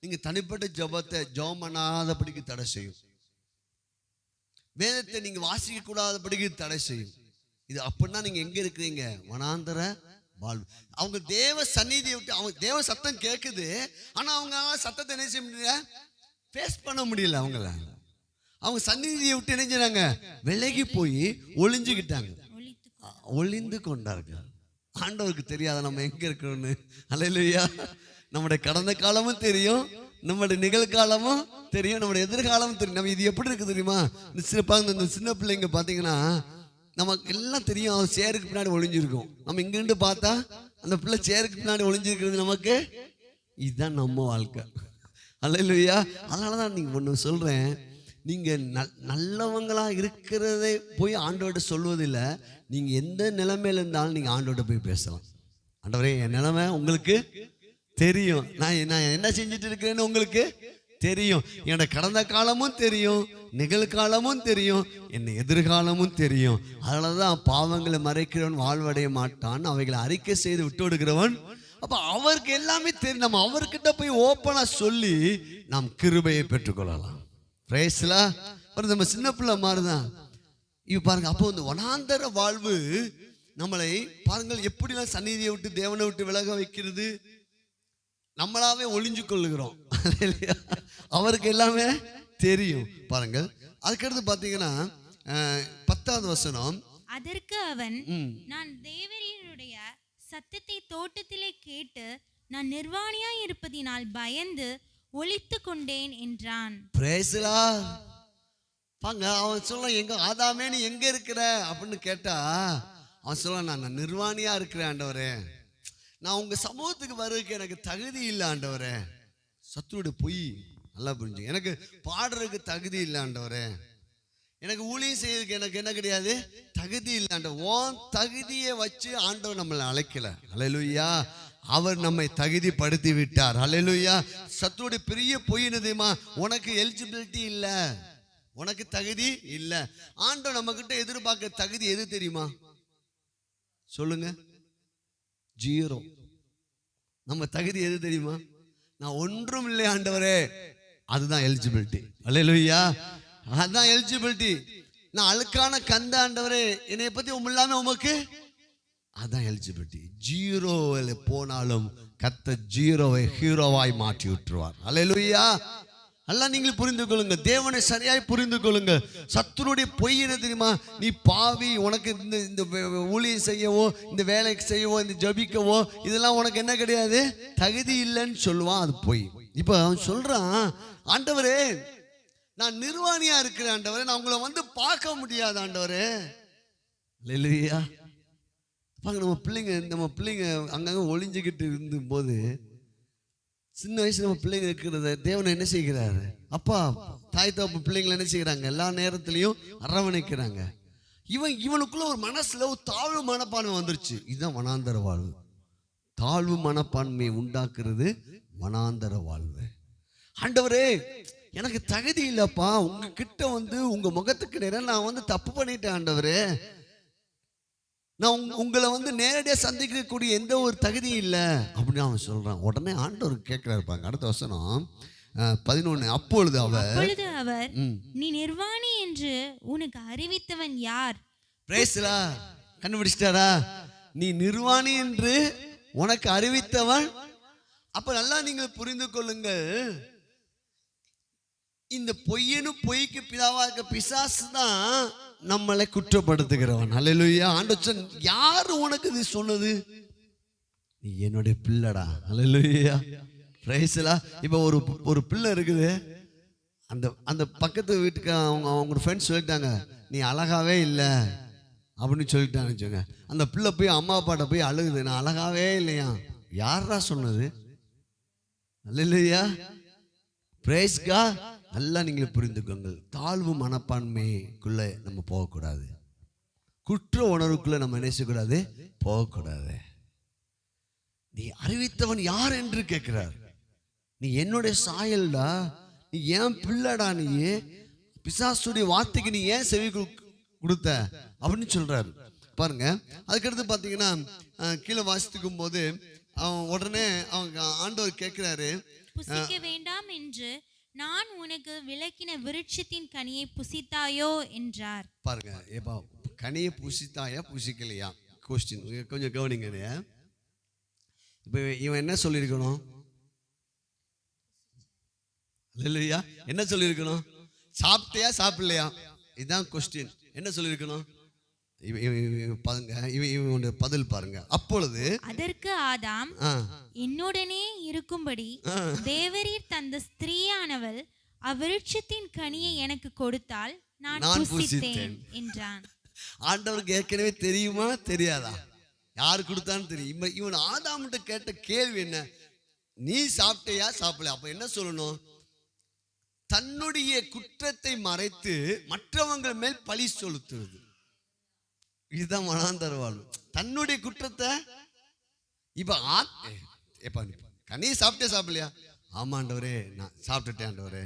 நீங்க தனிப்பட்ட ஜபத்தை ஜெபம் பண்ணாதபடிக்கு தடை செய்யும். வேதத்தை நீங்க வாசிக்க கூடாதபடிக்கு தடை செய்யும். இது அப்படின்னா நீங்க எங்க இருக்கிறீங்க? வனாந்தர வாழ்வு. அவங்க தேவ சந்நிதியை விட்டு, அவங்க தேவ சத்தம் கேட்குது, ஆனா அவங்க சத்தத்தை என்ன செய்ய முடியல, ஃபேஸ் பண்ண முடியல. அவங்க சந்நிதியை விட்டு என்ன செய்றாங்க? விலகி போய் ஒளிஞ்சுக்கிட்டாங்க, ஒளிந்து கொண்டார்கள். ஆண்டவருக்கு தெரியாத நம்ம எங்க இருக்கிறோம்னு. அல்லேலூயா. நம்முடைய கடந்த காலமும் தெரியும், நம்முடைய நிகழ்காலமும் தெரியும், நம்முடைய எதிர்காலமும் தெரியும். நம்ம இது எப்படி இருக்கு தெரியுமா? இந்த சின்ன பிள்ளைங்க பார்த்தீங்கன்னா நமக்கு எல்லாம் தெரியும். அவன் சேருக்கு பின்னாடி ஒளிஞ்சிருக்கும். நம்ம இங்கிருந்து பார்த்தா அந்த பிள்ளை சேருக்கு பின்னாடி ஒளிஞ்சிருக்கிறது நமக்கு. இதுதான் நம்ம வாழ்க்கை. அல்லேலூயா. அதனால தான் நீங்க ஒன்று சொல்றேன், நீங்க நல்லவங்களா இருக்கிறதை போய் ஆண்டவர்கிட்ட சொல்வதில்லை. நீங்க எந்த நிலைமையில இருந்தாலும் நீங்க ஆண்டவர்கிட்ட போய் பேசலாம். ஆண்டவரே, என் நிலைமை உங்களுக்கு தெரியும், நான் என்ன செஞ்சுட்டு இருக்கிறேன்னு உங்களுக்கு தெரியும், என்னோட கடந்த காலமும் தெரியும், நிகழ்காலமும் தெரியும், என் எதிர்காலமும் தெரியும். அதனாலதான் பாவங்களை மறைக்கிறவன் வாழ்வடைய மாட்டான், அவைகளை அறிக்கை செய்து விட்டு விடுகிறவன். அப்ப அவருக்கு எல்லாமே தெரியும். நம்ம அவர்கிட்ட போய் ஓப்பனா சொல்லி நாம் கிருபையை பெற்றுக்கொள்ளலாம். பிரேஸ்லா. நம்ம சின்ன பிள்ளை மாதிரிதான் இப்ப பாருங்க. அப்போ இந்த வனாந்தர வாழ்வு நம்மளை பாருங்கள் எப்படிலாம் சந்நிதியை விட்டு தேவனை விட்டு விலக வைக்கிறது. நம்மளாவே ஒளிஞ்சு கொள்ளுகிறோம். அவருக்கு எல்லாமே தெரியும். பாருங்கள், அதுக்கடுத்து பாத்தீங்கன்னா 10வது வசனம். அதற்கு அவன், நான் தேவரீருடைய சத்தத்தை தோட்டத்திலே கேட்டு நான் நிர்வாணியாய் இருப்பதினால் பயந்து ஒளித்து கொண்டேன் என்றான். Price the Lord. பாங்க, அவன் சொல்ல, எங்க ஆதாமே நீ எங்க இருக்கிற அப்படின்னு கேட்டா அவன் சொல்லுவான், நான் நிர்வாணியா இருக்கிறேன் ஆண்டவரே, நான் உங்க சமூகத்துக்கு வர்றதுக்கு எனக்கு தகுதி இல்லை ஆண்டவரே. சத்துருடைய பொய் நல்லா புரிஞ்சு. எனக்கு பாடுறதுக்கு தகுதி இல்லை ஆண்டவரே, எனக்கு ஊழியம் செய்யறதுக்கு எனக்கு என்ன கிடையாது, தகுதி இல்லை ஆண்டவர். உன் தகுதியை வச்சு ஆண்டவர் நம்மளை அழைக்கல. அல்லேலூயா. அவர் நம்மை தகுதிப்படுத்தி விட்டார். அல்லேலூயா. சத்துருடைய பெரிய பொய் என்னதுமா, உனக்கு எலிஜிபிலிட்டி இல்லை, உனக்கு தகுதி இல்லை. ஆண்டவர் நம்ம கிட்ட எதிர்பார்க்க தகுதி எது தெரியுமா சொல்லுங்க? 0. நம்ம தகுதி எது தெரியுமா? நான் ஒன்றும் இல்லை ஆண்டவரே, அதுதான் எலிஜிபிலிட்டி. அல்லேலூயா. அதுதான் எலிஜிபிலிட்டி. நான் அழுக்கான கந்த ஆண்டவரே, என்னை பத்தி இல்லாம உமக்கு, அதான் எலிஜிபிலிட்டி. 0 போனாலும் கர்த்தர் 0வை ஹீரோவாய் மாற்றி விட்டுருவார். அல்லேலூயா. எல்லாம் நீங்கள் புரிந்து கொள்ளுங்க, தேவனை சரியாய் புரிந்து கொள்ளுங்க. சத்துருடைய பொய் என்ன தெரியுமா? நீ பாவி, உனக்கு இந்த ஊழியம் செய்யவோ, இந்த வேலைக்கு செய்யவோ, இந்த ஜபிக்கவோ, இதெல்லாம் உனக்கு என்ன கிடையாது, தகுதி இல்லைன்னு சொல்லுவான். அது பொய். இப்போ அவன் சொல்றான், ஆண்டவரே நான் நிர்வாணியா இருக்கிறேன் ஆண்டவரே, நான் உங்களை வந்து பார்க்க முடியாது ஆண்டவரே. அல்லேலூயா. நம்ம பிள்ளைங்க அங்கங்க ஒளிஞ்சுக்கிட்டு இருந்தபோது, சின்ன வயசுல நம்ம பிள்ளைங்க இருக்கிறத தேவனை என்ன செய்கிறாரு? அப்பா தாய் தப்பு பிள்ளைங்களை என்ன செய்கிறாங்க? எல்லா நேரத்திலையும் அரவணைக்கிறாங்க. இவனுக்குள்ள ஒரு மனசுல ஒரு தாழ்வு மனப்பான்மை வந்துருச்சு. இதுதான் வனாந்தர வாழ்வு. தாழ்வு மனப்பான்மையை உண்டாக்குறது வனாந்தர வாழ்வு. ஆண்டவரே எனக்கு தகுதி இல்லப்பா, உங்ககிட்ட வந்து உங்க முகத்துக்கு நேரம் நான் வந்து தப்பு பண்ணிட்டேன் ஆண்டவரே, நான் உங்களை வந்து நேரடியாக சந்திக்கக்கூடிய எந்த ஒரு தகுதியும் இல்லை அப்படின்னு அவன் சொல்றான். உடனே ஆண்டவர் கேட்கிறாருப்பாங்க. அடுத்த வசனம் 11. அப்பொழுது அவர் நீ நிர்வாணி என்று உனக்கு அறிவித்தவன் யார்? பிரேஸ்லா, கண்டுபிடிச்சிட்டாரா? நீ நிர்வாணி என்று உனக்கு அறிவித்தவன். அப்ப நல்லா நீங்கள் புரிந்து கொள்ளுங்கள், இந்த பொய்யனும் பொய்க்கு பிதாவாக பிசாசு தான் நம்மளை குற்றப்படுத்துகிறவன். அல்லேலூயா. ஆண்டவர் யாரு உனக்கு இது சொன்னது? நீ என்னுடைய பிள்ளைடா. அல்லேலூயா. பிரைஸ்லா. இப்போ ஒரு பிள்ளை இருக்குது, அந்த பக்கத்து வீட்டுக்கு அவங்க ஃப்ரெண்ட்ஸ் சொல்லிட்டாங்க, நீ அழகாவே இல்லை அப்படின்னு சொல்லிட்டாங்க. அந்த பிள்ளை போய் அம்மா அப்பாட்ட போய் அழுகுது, நான் அழகாவே இல்லையா. யாரா சொன்னது? அல்லேலூயா. Praise God. நல்லா நீங்கள் புரிந்துக்கோங்க, தாழ்வு மனப்பான்மைக்குள்ள நம்ம போகக்கூடாது, குற்ற உணர்வுக்குள்ள நம்ம நினைச்சக்கூடாது, போகக்கூடாது. நீ அறிவித்தவன் யார் என்று கேட்கிறார். நீ என்னுடைய சாயல்டா, நீ ஏன் பிள்ளைடா, நீ பிசாசுடைய வார்த்தைக்கு நீ ஏன் செவி கொடுத்த அப்படின்னு சொல்றாரு பாருங்க. அதுக்கடுத்து பார்த்தீங்கன்னா கீழே வாசித்துக்கும் போது அவன் உடனே அவங்க ஆண்டவர் கேட்கிறாரு, புசிக்க வேண்டாம் என்று நான் உனக்கு விளக்கின விருட்சத்தின் கனியை புசித்தாயோ என்றார். பாருங்க, ஏப்பா கனியை புசித்தாயா புசிக்கலையா? கொஸ்டின் கொஞ்சம் கவனிங்க. இப்போ இவன் என்ன சொல்லியிருக்கணும்? இல்லையா, என்ன சொல்லியிருக்கணும்? சாப்பிட்டியா சாப்பிடலையா? இதுதான் கொஸ்டின். என்ன சொல்லியிருக்கணும்? இவனுடைய பதில் பாருங்க. அப்பொழுது அதற்கு ஆதாம், என்னுடனே இருக்கும்படி தேவரீர் தந்த ஸ்திரீயானவள் அவ்விருட்சத்தின் கனியை எனக்கு கொடுத்தால் நான் புசித்தேன் என்றான். ஆண்டவருக்கு ஏற்கனவே தெரியுமா தெரியாதா? யார் கொடுத்தான்னு தெரியும். இவன் ஆதாம்கிட்ட கேட்ட கேள்வி என்ன? நீ சாப்பிட்டியா சாப்பிடல? அப்ப என்ன சொல்லணும்? தன்னுடைய குற்றத்தை மறைத்து மற்றவங்க மேல் பழி செலுத்துறது. இதுதான் வனாந்தர வாழ்வு. தன்னுடைய குற்றத்தை இப்ப கனி சாப்பிட்டே சாப்பிடலையா? ஆமா ஆண்டவரே நான் சாப்பிட்டுட்டேன் ஆண்டவரே.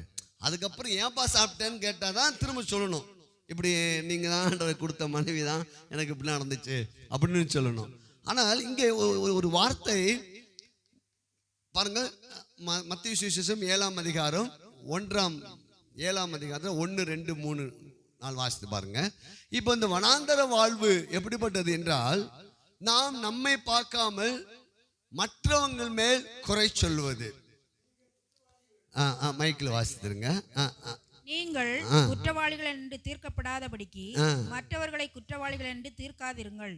அதுக்கப்புறம் ஏன்பா சாப்பிட்டேன்னு கேட்டாதான் திரும்ப சொல்லணும், இப்படி நீங்க தான் ஆண்டவரை கொடுத்த மனைவி தான் எனக்கு இப்படி நடந்துச்சு அப்படின்னு சொல்லணும். ஆனால் இங்கே ஒரு வார்த்தை பாருங்க, மத்தேயு சுவிசேஷம் 7ஆம் அதிகாரம் 7ஆம் அதிகாரம் 1, 2, 3 நாள் வாசித்து பாருங்க. இப்போ இந்த வனாந்தர வாழ்வு எப்படிப்பட்டது என்றால், நாம் நம்மை பார்க்காமல் மற்றவங்க மேல் குறை சொல்வது. மைக்கில் வாசித்துருங்க. நீங்கள் குற்றவாளிகள் என்று தீர்க்கப்படாதபடிக்கு மற்றவர்களை குற்றவாளிகள் என்று தீர்க்காதிருங்கள்.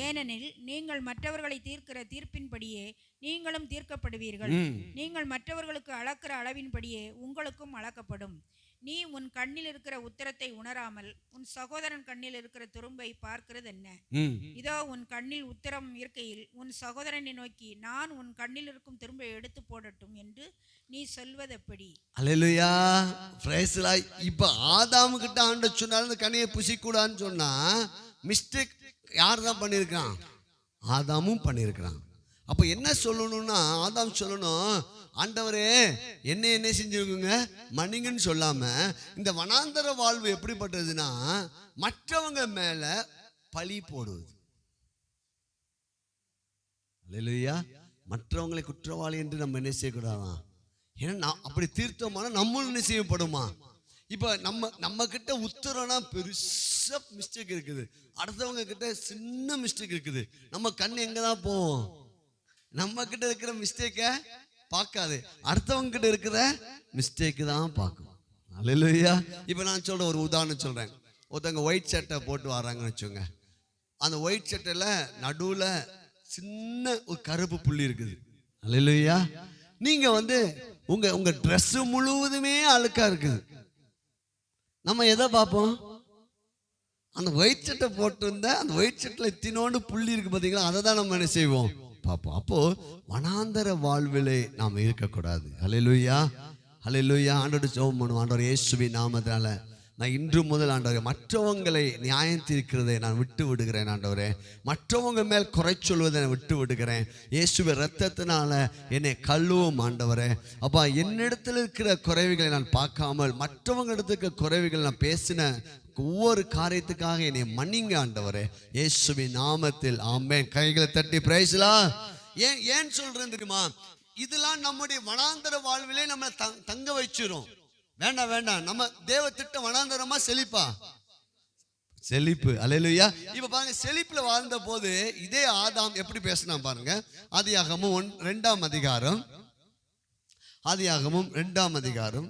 ஏனெனில் நீங்கள் மற்றவர்களை தீர்க்கிற தீர்ப்பின்படியே நீங்களும் தீர்க்கப்படுவீர்கள். நீங்கள் மற்றவர்களுக்கு அளக்கிற அளவின்படியே உங்களுக்கும் அளக்கப்படும். நீ உன் கண்ணில் இருக்கிற உத்தரத்தை உணராமல் உன் சகோதரன் கண்ணில் இருக்கிற துரும்பை பார்க்கிறது என்ன? இதோ உன் கண்ணில் உத்தரம் இருக்கையில் உன் சகோதரனை நோக்கி நான் உன் கண்ணில் இருக்கும் துரும்பை எடுத்து போடட்டும் என்று நீ சொல்வது எப்படி? அல்லேலூயா, பிரைஸ் தி லார்ட். இப்ப ஆதாம் கிட்ட ஆண்டவர் சொன்னாரு இந்த கனியை புசிக்கூடாதுன்னு சொன்னா மிஸ்டேக் யார் தான் பண்ணியிருக்கான்? ஆதாமும் பண்ணியிருக்கிறான். அப்ப என்ன சொல்லணும்னா ஆதாம் சொல்லணும், ஆண்டவரே என்ன செஞ்சிருக்குங்க மன்னிங்கன்னு சொல்லாம இந்த வனாந்தர வாழ்வு எப்படிப்பட்டதுன்னா மற்றவங்க மேல பழி போடுவது. அல்லேலூயா. மற்றவங்களை குற்றவாளி என்று நம்ம என்ன செய்யக்கூடாதான்? ஏன்னா அப்படி தீர்த்தமான நம்மளும் என்ன செய்யப்படுமா? இப்ப நம்ம கிட்ட உத்தரவுனா பெருசா மிஸ்டேக் இருக்குது, அடுத்தவங்க கிட்ட சின்ன மிஸ்டேக் இருக்குது. நம்ம கண் எங்கதான் போவோம்? நம்ம கிட்ட இருக்கிற மிஸ்டேக்க பார்க்காது, அடுத்தவங்க கிட்ட இருக்கிற மிஸ்டேக் தான் பார்க்கும். அல்லேலூயா. இப்ப நான் சொல்ற ஒரு உதாரணம் சொல்றேன். ஒருத்தவங்க ஒயிட் சட்டை போட்டு வராங்கன்னு வச்சுங்க. அந்த ஒயிட் சட்டையில நடுவுல சின்ன ஒரு கருப்பு புள்ளி இருக்குது. அல்லேலூயா. நீங்க உங்க ட்ரெஸ் முழுவதுமே அழுக்கா இருக்குது. நம்ம எதை பார்ப்போம்? அந்த ஒயிட் சட்டை போட்டு இருந்த அந்த ஒயிட் சட்டையில இத்தினோண்டு புள்ளி இருக்கு பாத்தீங்களா, அதை தான் நம்ம என்ன செய்வோம் பார்ப்போம். அப்போ வனாந்தர வாழ்விலே நாம் இருக்கக்கூடாது. அல்லேலூயா, அல்லேலூயா. ஆண்டவரை ஜெபம் பண்ணுவோம். ஆண்டவர் இயேசுவின் நாமத்தால நான் இன்று முதல் ஆண்டவரே மற்றவங்களை நியாயம் தீர்க்கிறதை நான் விட்டு விடுகிறேன். ஆண்டவரே மற்றவங்க மேல் குறை சொல்வதை நான் விட்டு விடுகிறேன். இயேசுவின் இரத்தத்தினால என்னை கழுவும் ஆண்டவரே. அப்பா என்னிடத்தில் இருக்கிற குறைவுகளை நான் பார்க்காமல் மற்றவங்க இடத்துக்கு குறைவுகள் நான் பேசின ஒவ்வொரு காரியத்துக்காக என்னை மன்னிங்க ஆண்டவரே, இயேசுவின் நாமத்தில் ஆமென். கைகளை தட்டி பிரைஸ் தி லார்ட். ஏன் சொல்றேன் தெரியுமா? இதெல்லாம் நம்முடைய வனாந்தர வாழ்விலே நம்ம தங்க வச்சிரும். வேண்டாம். நம்ம தேவ திட்டம் வனாந்தரமா செழிப்பா? செழிப்பு. அல்லேலூயா. இப்ப பாருங்க, செழிப்புல வாழ்ந்த போது இதே ஆதாம் எப்படி பேசினா பாருங்க. ஆதியாகமம் 2ஆம் அதிகாரம், ஆதியாகமம் 2ஆம் அதிகாரம்.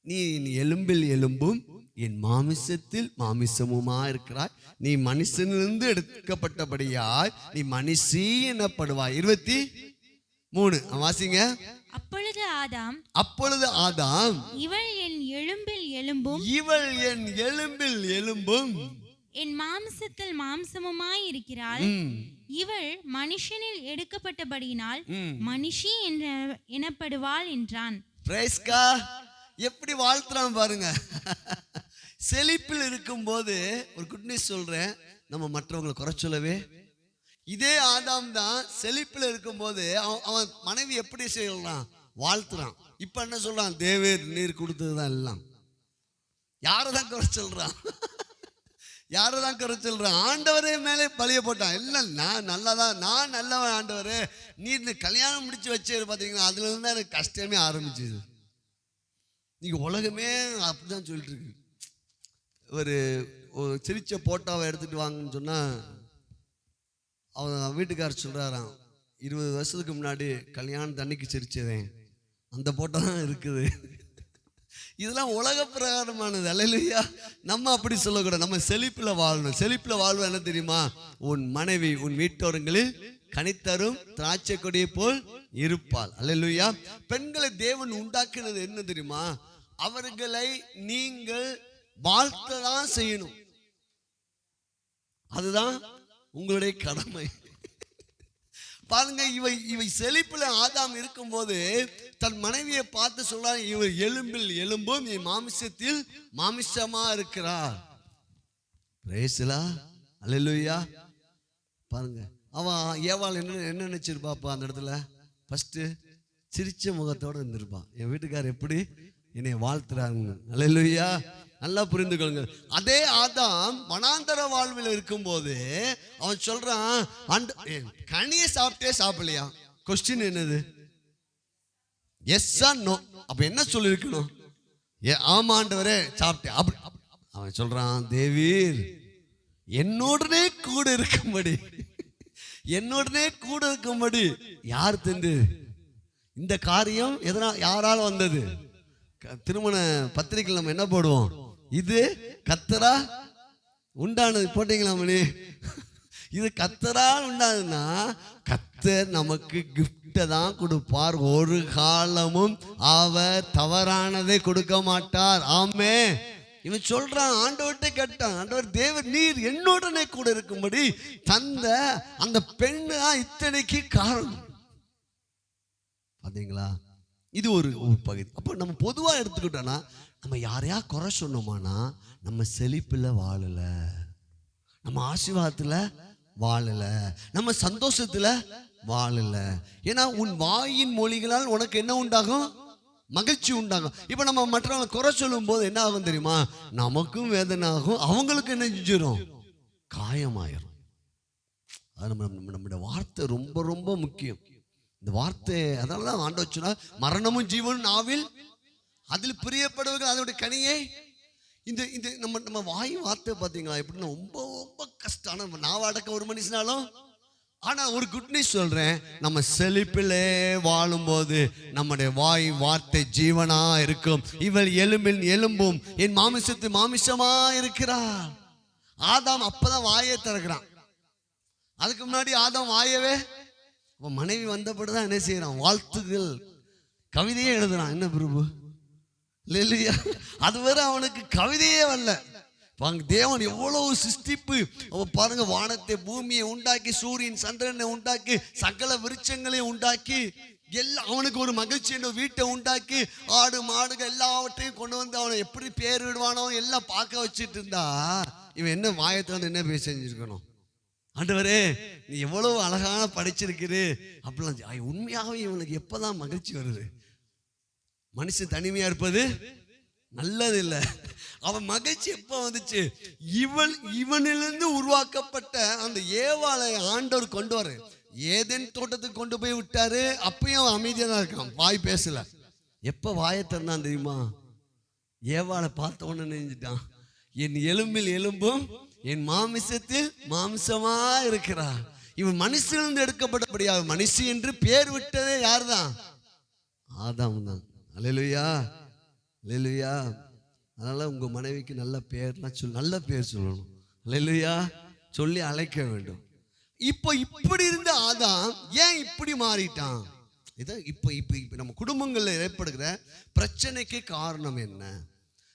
நீ எலும்பில் எலும்பும் என் மாமிசத்தில் மாமிசமுமா இருக்கிறாய். நீ மனுஷனிலிருந்து எடுக்கப்பட்டபடியாய் நீ மனுஷி எனப்படுவாய். 23 வாசிங்க. அப்பொழுது ஆதாம் இவள் என் எலும்பில் எலும்பும் என் மாம்சத்தில் மாம்சமுமாய் இருக்கிறாள். இவள் மனுஷனில் எடுக்கப்பட்டபடியினால் மனுஷி எனப்படுவாள் என்றான். Praise God. எப்படி வாழ்த்துறான் பாருங்க. செழிப்பில் இருக்கும் போது ஒரு குட் நியூஸ் சொல்றேன், நம்ம மற்றவங்களை குறை சொல்லவே. இதே ஆதாம் தான் செழிப்பில் இருக்கும் போது அவன் மனைவி எப்படி செய்யலாம்? வாழ்த்துறான். இப்ப என்ன சொல்றான்? தேவரீர் நீர் கொடுத்ததுதான் எல்லாம். யாரதான் குறை சொல்றான்? யாரதான் குறை சொல்றான்? ஆண்டவரே மேலே பழிய போட்டான். இல்ல நான் நல்லவன் ஆண்டவரே, நீர் கல்யாணம் முடிச்சு வச்சு பாத்தீங்கன்னா அதுல இருந்து எனக்கு கஷ்டமே ஆரம்பிச்சது. நீங்க உலகமே அப்படிதான் சொல்லிட்டு இருக்கு. ஒரு சிரிச்ச போட்டோவை எடுத்துட்டு வாங்கன்னு சொன்னா அவன் வீட்டுக்காரர் சொல்றாராம், 20 வருஷத்துக்கு முன்னாடி கல்யாணம் தண்ணிக்கு சிரிச்சதேன் அந்த போட்டோ தான் இருக்குது. இதெல்லாம் உலக பிரகாரமானது. அல்லேலூயா. நம்ம அப்படி சொல்லக்கூடாது. நம்ம செழிப்புல வாழணும். செழிப்புல வாழ்வு என்ன தெரியுமா? உன் மனைவி உன் வீட்டோரங்களில் கனித்தரும் திராட்சை கொடியை போல் இருப்பாள். அல்லேலூயா. பெண்களை தேவன் உண்டாக்கினது என்ன தெரியுமா? அவர்களை நீங்கள் வாழ்த்ததான் செய்யணும். அதுதான் உங்களுடைய கடமை. பாருங்க, இவை செழிப்புல ஆதாம் இருக்கும் போது தன் மனைவியை பார்த்து சொல்றான், இவர் எலும்பில் எலும்பும் என் மாமிசத்தில் மாமிசமா இருக்கிறார். Praise the Lord. அல்லேலூயா. பாருங்க, அவன் ஏவாள் என்ன நினைச்சிருப்பாப்பா அந்த இடத்துல? ஃபர்ஸ்ட் சிரிச்ச முகத்தோட இருந்திருப்பான். என் வீட்டுக்காரர் எப்படி என்னை வாழ்த்துறாங்க. அல்லேலூயா. நல்லா புரிந்து கொள்ளுங்க. அதே ஆதாம் வனாந்தர வாழ்வில் இருக்கும் போது அவன் சொல்றான், கனியை சாப்பிட்டே சாப்பிடலையா? கொஸ்டின் என்னது? Yes or no. அப்ப என்ன சொல்லி இருக்கணும்? ஆமா ஆண்டவரே சாப்பிட்டேன். அவன் சொல்றான், தேவீர் என்னோடனே கூட இருக்கும்படி யார் தந்து இந்த காரியம் யாரால் வந்தது? திருமண பத்திரிகையில் நம்ம என்ன போடுவோம்? இது கர்த்தரா உண்டானது போட்டீங்களா மணி? இது கர்த்தரால் உண்டாதுன்னா கர்த்தர் நமக்கு கிஃப்டை தான் கொடுப்பார். ஒரு காலமும் அவர் தவறானதை கொடுக்க மாட்டார். ஆமே. இவன் சொல்றான், ஆண்டவர்கிட்ட கேட்டான், ஆண்டவர் தேவர் நீர் என்னுடனே கூட இருக்கும்படி தந்த அந்த பெண்ணு தான் இத்தனைக்கு காரணம். பாத்தீங்களா? இது ஒரு பகுதி. அப்போ நம்ம பொதுவா எடுத்துக்கிட்டோம்னா, நம்ம யாரையா குறை சொன்னோமானா நம்ம செழிப்புல வாழல, நம்ம ஆசீர்வாதத்துல வாழல, நம்ம சந்தோஷத்துல வாழல. ஏன்னா உன் வாயின் மொழிகளால் உனக்கு என்ன உண்டாகும்? மகிழ்ச்சி உண்டாகும். இப்போ நம்ம மற்றவங்களை குறை சொல்லும் போது என்ன ஆகும் தெரியுமா? நமக்கும் வேதனை ஆகும், அவங்களுக்கு என்ன செஞ்சிடும்? காயமாயிரும். அது நம்முடைய வார்த்தை ரொம்ப ரொம்ப முக்கியம். இந்த வார்த்தை அதனால தான் ஆண்டவர் சொன்னார், மரணமும் ஜீவனும் நாவில், அதில் பிரியப்படுவர்கள் அதோடைய கனியை. இந்த இந்த நம்ம வாய் வார்த்தை பார்த்தீங்களா எப்படின்னா ரொம்ப ரொம்ப கஷ்டம். ஆனால் நாவடக்க ஒரு மனுஷனாலும். ஆனால் ஒரு குட் நியூஸ் சொல்றேன், நம்ம செழிப்பிலே வாழும்போது நம்முடைய வாய் வார்த்தை ஜீவனா இருக்கும். இவள் எலும்பில் எலும்பும் என் மாமிசத்து மாமிசமா இருக்கிறார். ஆதாம் அப்பதான் வாயை திறக்கிறான். அதுக்கு முன்னாடி ஆதாம் வாயவே, மனைவி வந்தபடிதான் என்ன செய்யறான்? வாழ்த்துகள் கவிதையே எழுதுறான். என்ன பிரபு இல்லையா? அதுவரை அவனுக்கு கவிதையே வரல. தேவன் எவ்வளவு சிருஷ்டிப்பு பாருங்க. வானத்தை பூமியை உண்டாக்கி, சூரியன் சந்திரனை உண்டாக்கி, சகல விருட்சங்களை உண்டாக்கி, எல்லாம் அவனுக்கு ஒரு மகிழ்ச்சி என்ற வீட்டை உண்டாக்கி, ஆடு மாடுகள் எல்லாவற்றையும் கொண்டு வந்து அவனை எப்படி பேர் விடுவானோ எல்லாம் பார்க்க வச்சுட்டு இருந்தா, இவன் என்ன வாயத்தை வந்து என்ன பேச செஞ்சிருக்கணும்? ஆண்டவரே நீ எவ்வளவு அழகான படிச்சிருக்குது அப்படிலாம். உண்மையாகவே இவனுக்கு எப்பதான் மகிழ்ச்சி வருது? மனுஷன் தனிமையா இருப்பது நல்லது இல்லை. அவன் மகிழ்ச்சி எப்ப வந்துச்சு? இவனிலிருந்து உருவாக்கப்பட்ட அந்த ஏவாளை ஆண்டவர் கொண்டு வர ஏதேன் தோட்டத்துக்கு கொண்டு போய் விட்டாரு. அப்பயும் அவன் அமைதியா தான் இருக்கான், வாய் பேசல. எப்ப வாயை திறந்தான் தெரியுமா? ஏவாளை பார்த்த உடனே நினைஞ்சிட்டான், என் எலும்பில் எலும்பும் என் மாமிசத்தில் மாம்சமா இருக்கிறார். இவன் மனுஷனிலிருந்து எடுக்கப்பட்டபடியாக மனுஷி என்று பேர் விட்டதே யாருதான்? ஆதாம் தான். அல்லேலூயா, அல்லேலூயா. அதனால உங்க மனைவிக்கு நல்ல பேர்லாம் நல்ல பேர் சொல்லணும். அல்லேலூயா சொல்லி அழைக்க வேண்டும். இப்போ இப்படி இருந்த ஆதாம் ஏன் இப்படி மாறிட்டான்? இதான் இப்போ நம்ம குடும்பங்கள்ல ஏற்படுகிற பிரச்சனைக்கு காரணம் என்ன?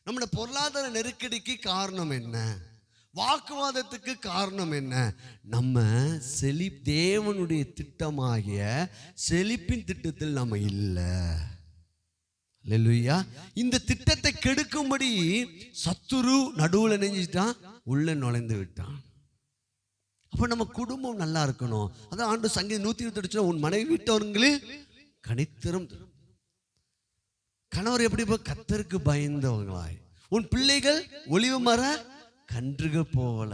நம்முடைய பொருளாதார நெருக்கடிக்கு காரணம் என்ன? வாக்குவாதத்துக்கு காரணம் என்ன? நம்ம தேவனுடைய திட்டமாகிய செழிப்பின் திட்டத்தில் நம்ம இல்லை. அல்லேலூயா. இந்த திட்டத்தை கெடுக்கும்படி சத்துரு நடுவுல நெஞ்சிட்டான், உள்ள நுழைந்து விட்டான். அப்ப நம்ம குடும்பம் நல்லா இருக்கணும். அதான் ஆண்டு சங்கீதம் 128 உன் மனைவி வீட்டவர்களே கனித்திரும். கணவர் எப்படி கர்த்தருக்கு பயந்தவங்களாய், உன் பிள்ளைகள் ஒளிவு மர கன்றுகள் போல.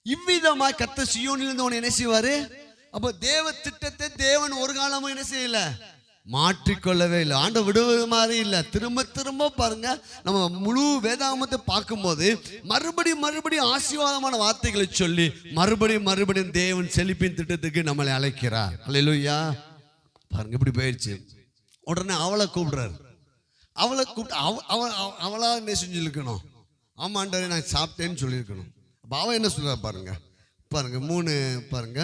இவ்விதமாய் கர்த்தர் சீயோனிலிருந்து உன்னை என்ன செய்வாரு? அப்ப தேவ திட்டத்தை தேவன் ஒரு காலமும் என்ன செய்யல, மாற்றிக்கொள்ளவே இல்லை. ஆண்ட விடுவது மாதிரி இல்லை. திரும்ப திரும்ப பாருங்க, நம்ம முழு வேதாகமத்தை பார்க்கும்போது மறுபடியும் ஆசீர்வாதமான வார்த்தைகளை சொல்லி மறுபடியும் தேவன் செழிப்பின் திட்டத்துக்கு நம்மளை அழைக்கிறார். அல்லேலூயா. பாருங்க இப்படி போயிடுச்சு. உடனே அவளை கூப்பிடுறாரு. அவளை கூப்பிட்டு அவளா என்ன செஞ்சுருக்கணும்? ஆமாண்டவரே நான் சாப்பிட்டேன்னு சொல்லியிருக்கணும். அப்போ அவன் என்ன சொல்ற பாருங்க 3 பாருங்க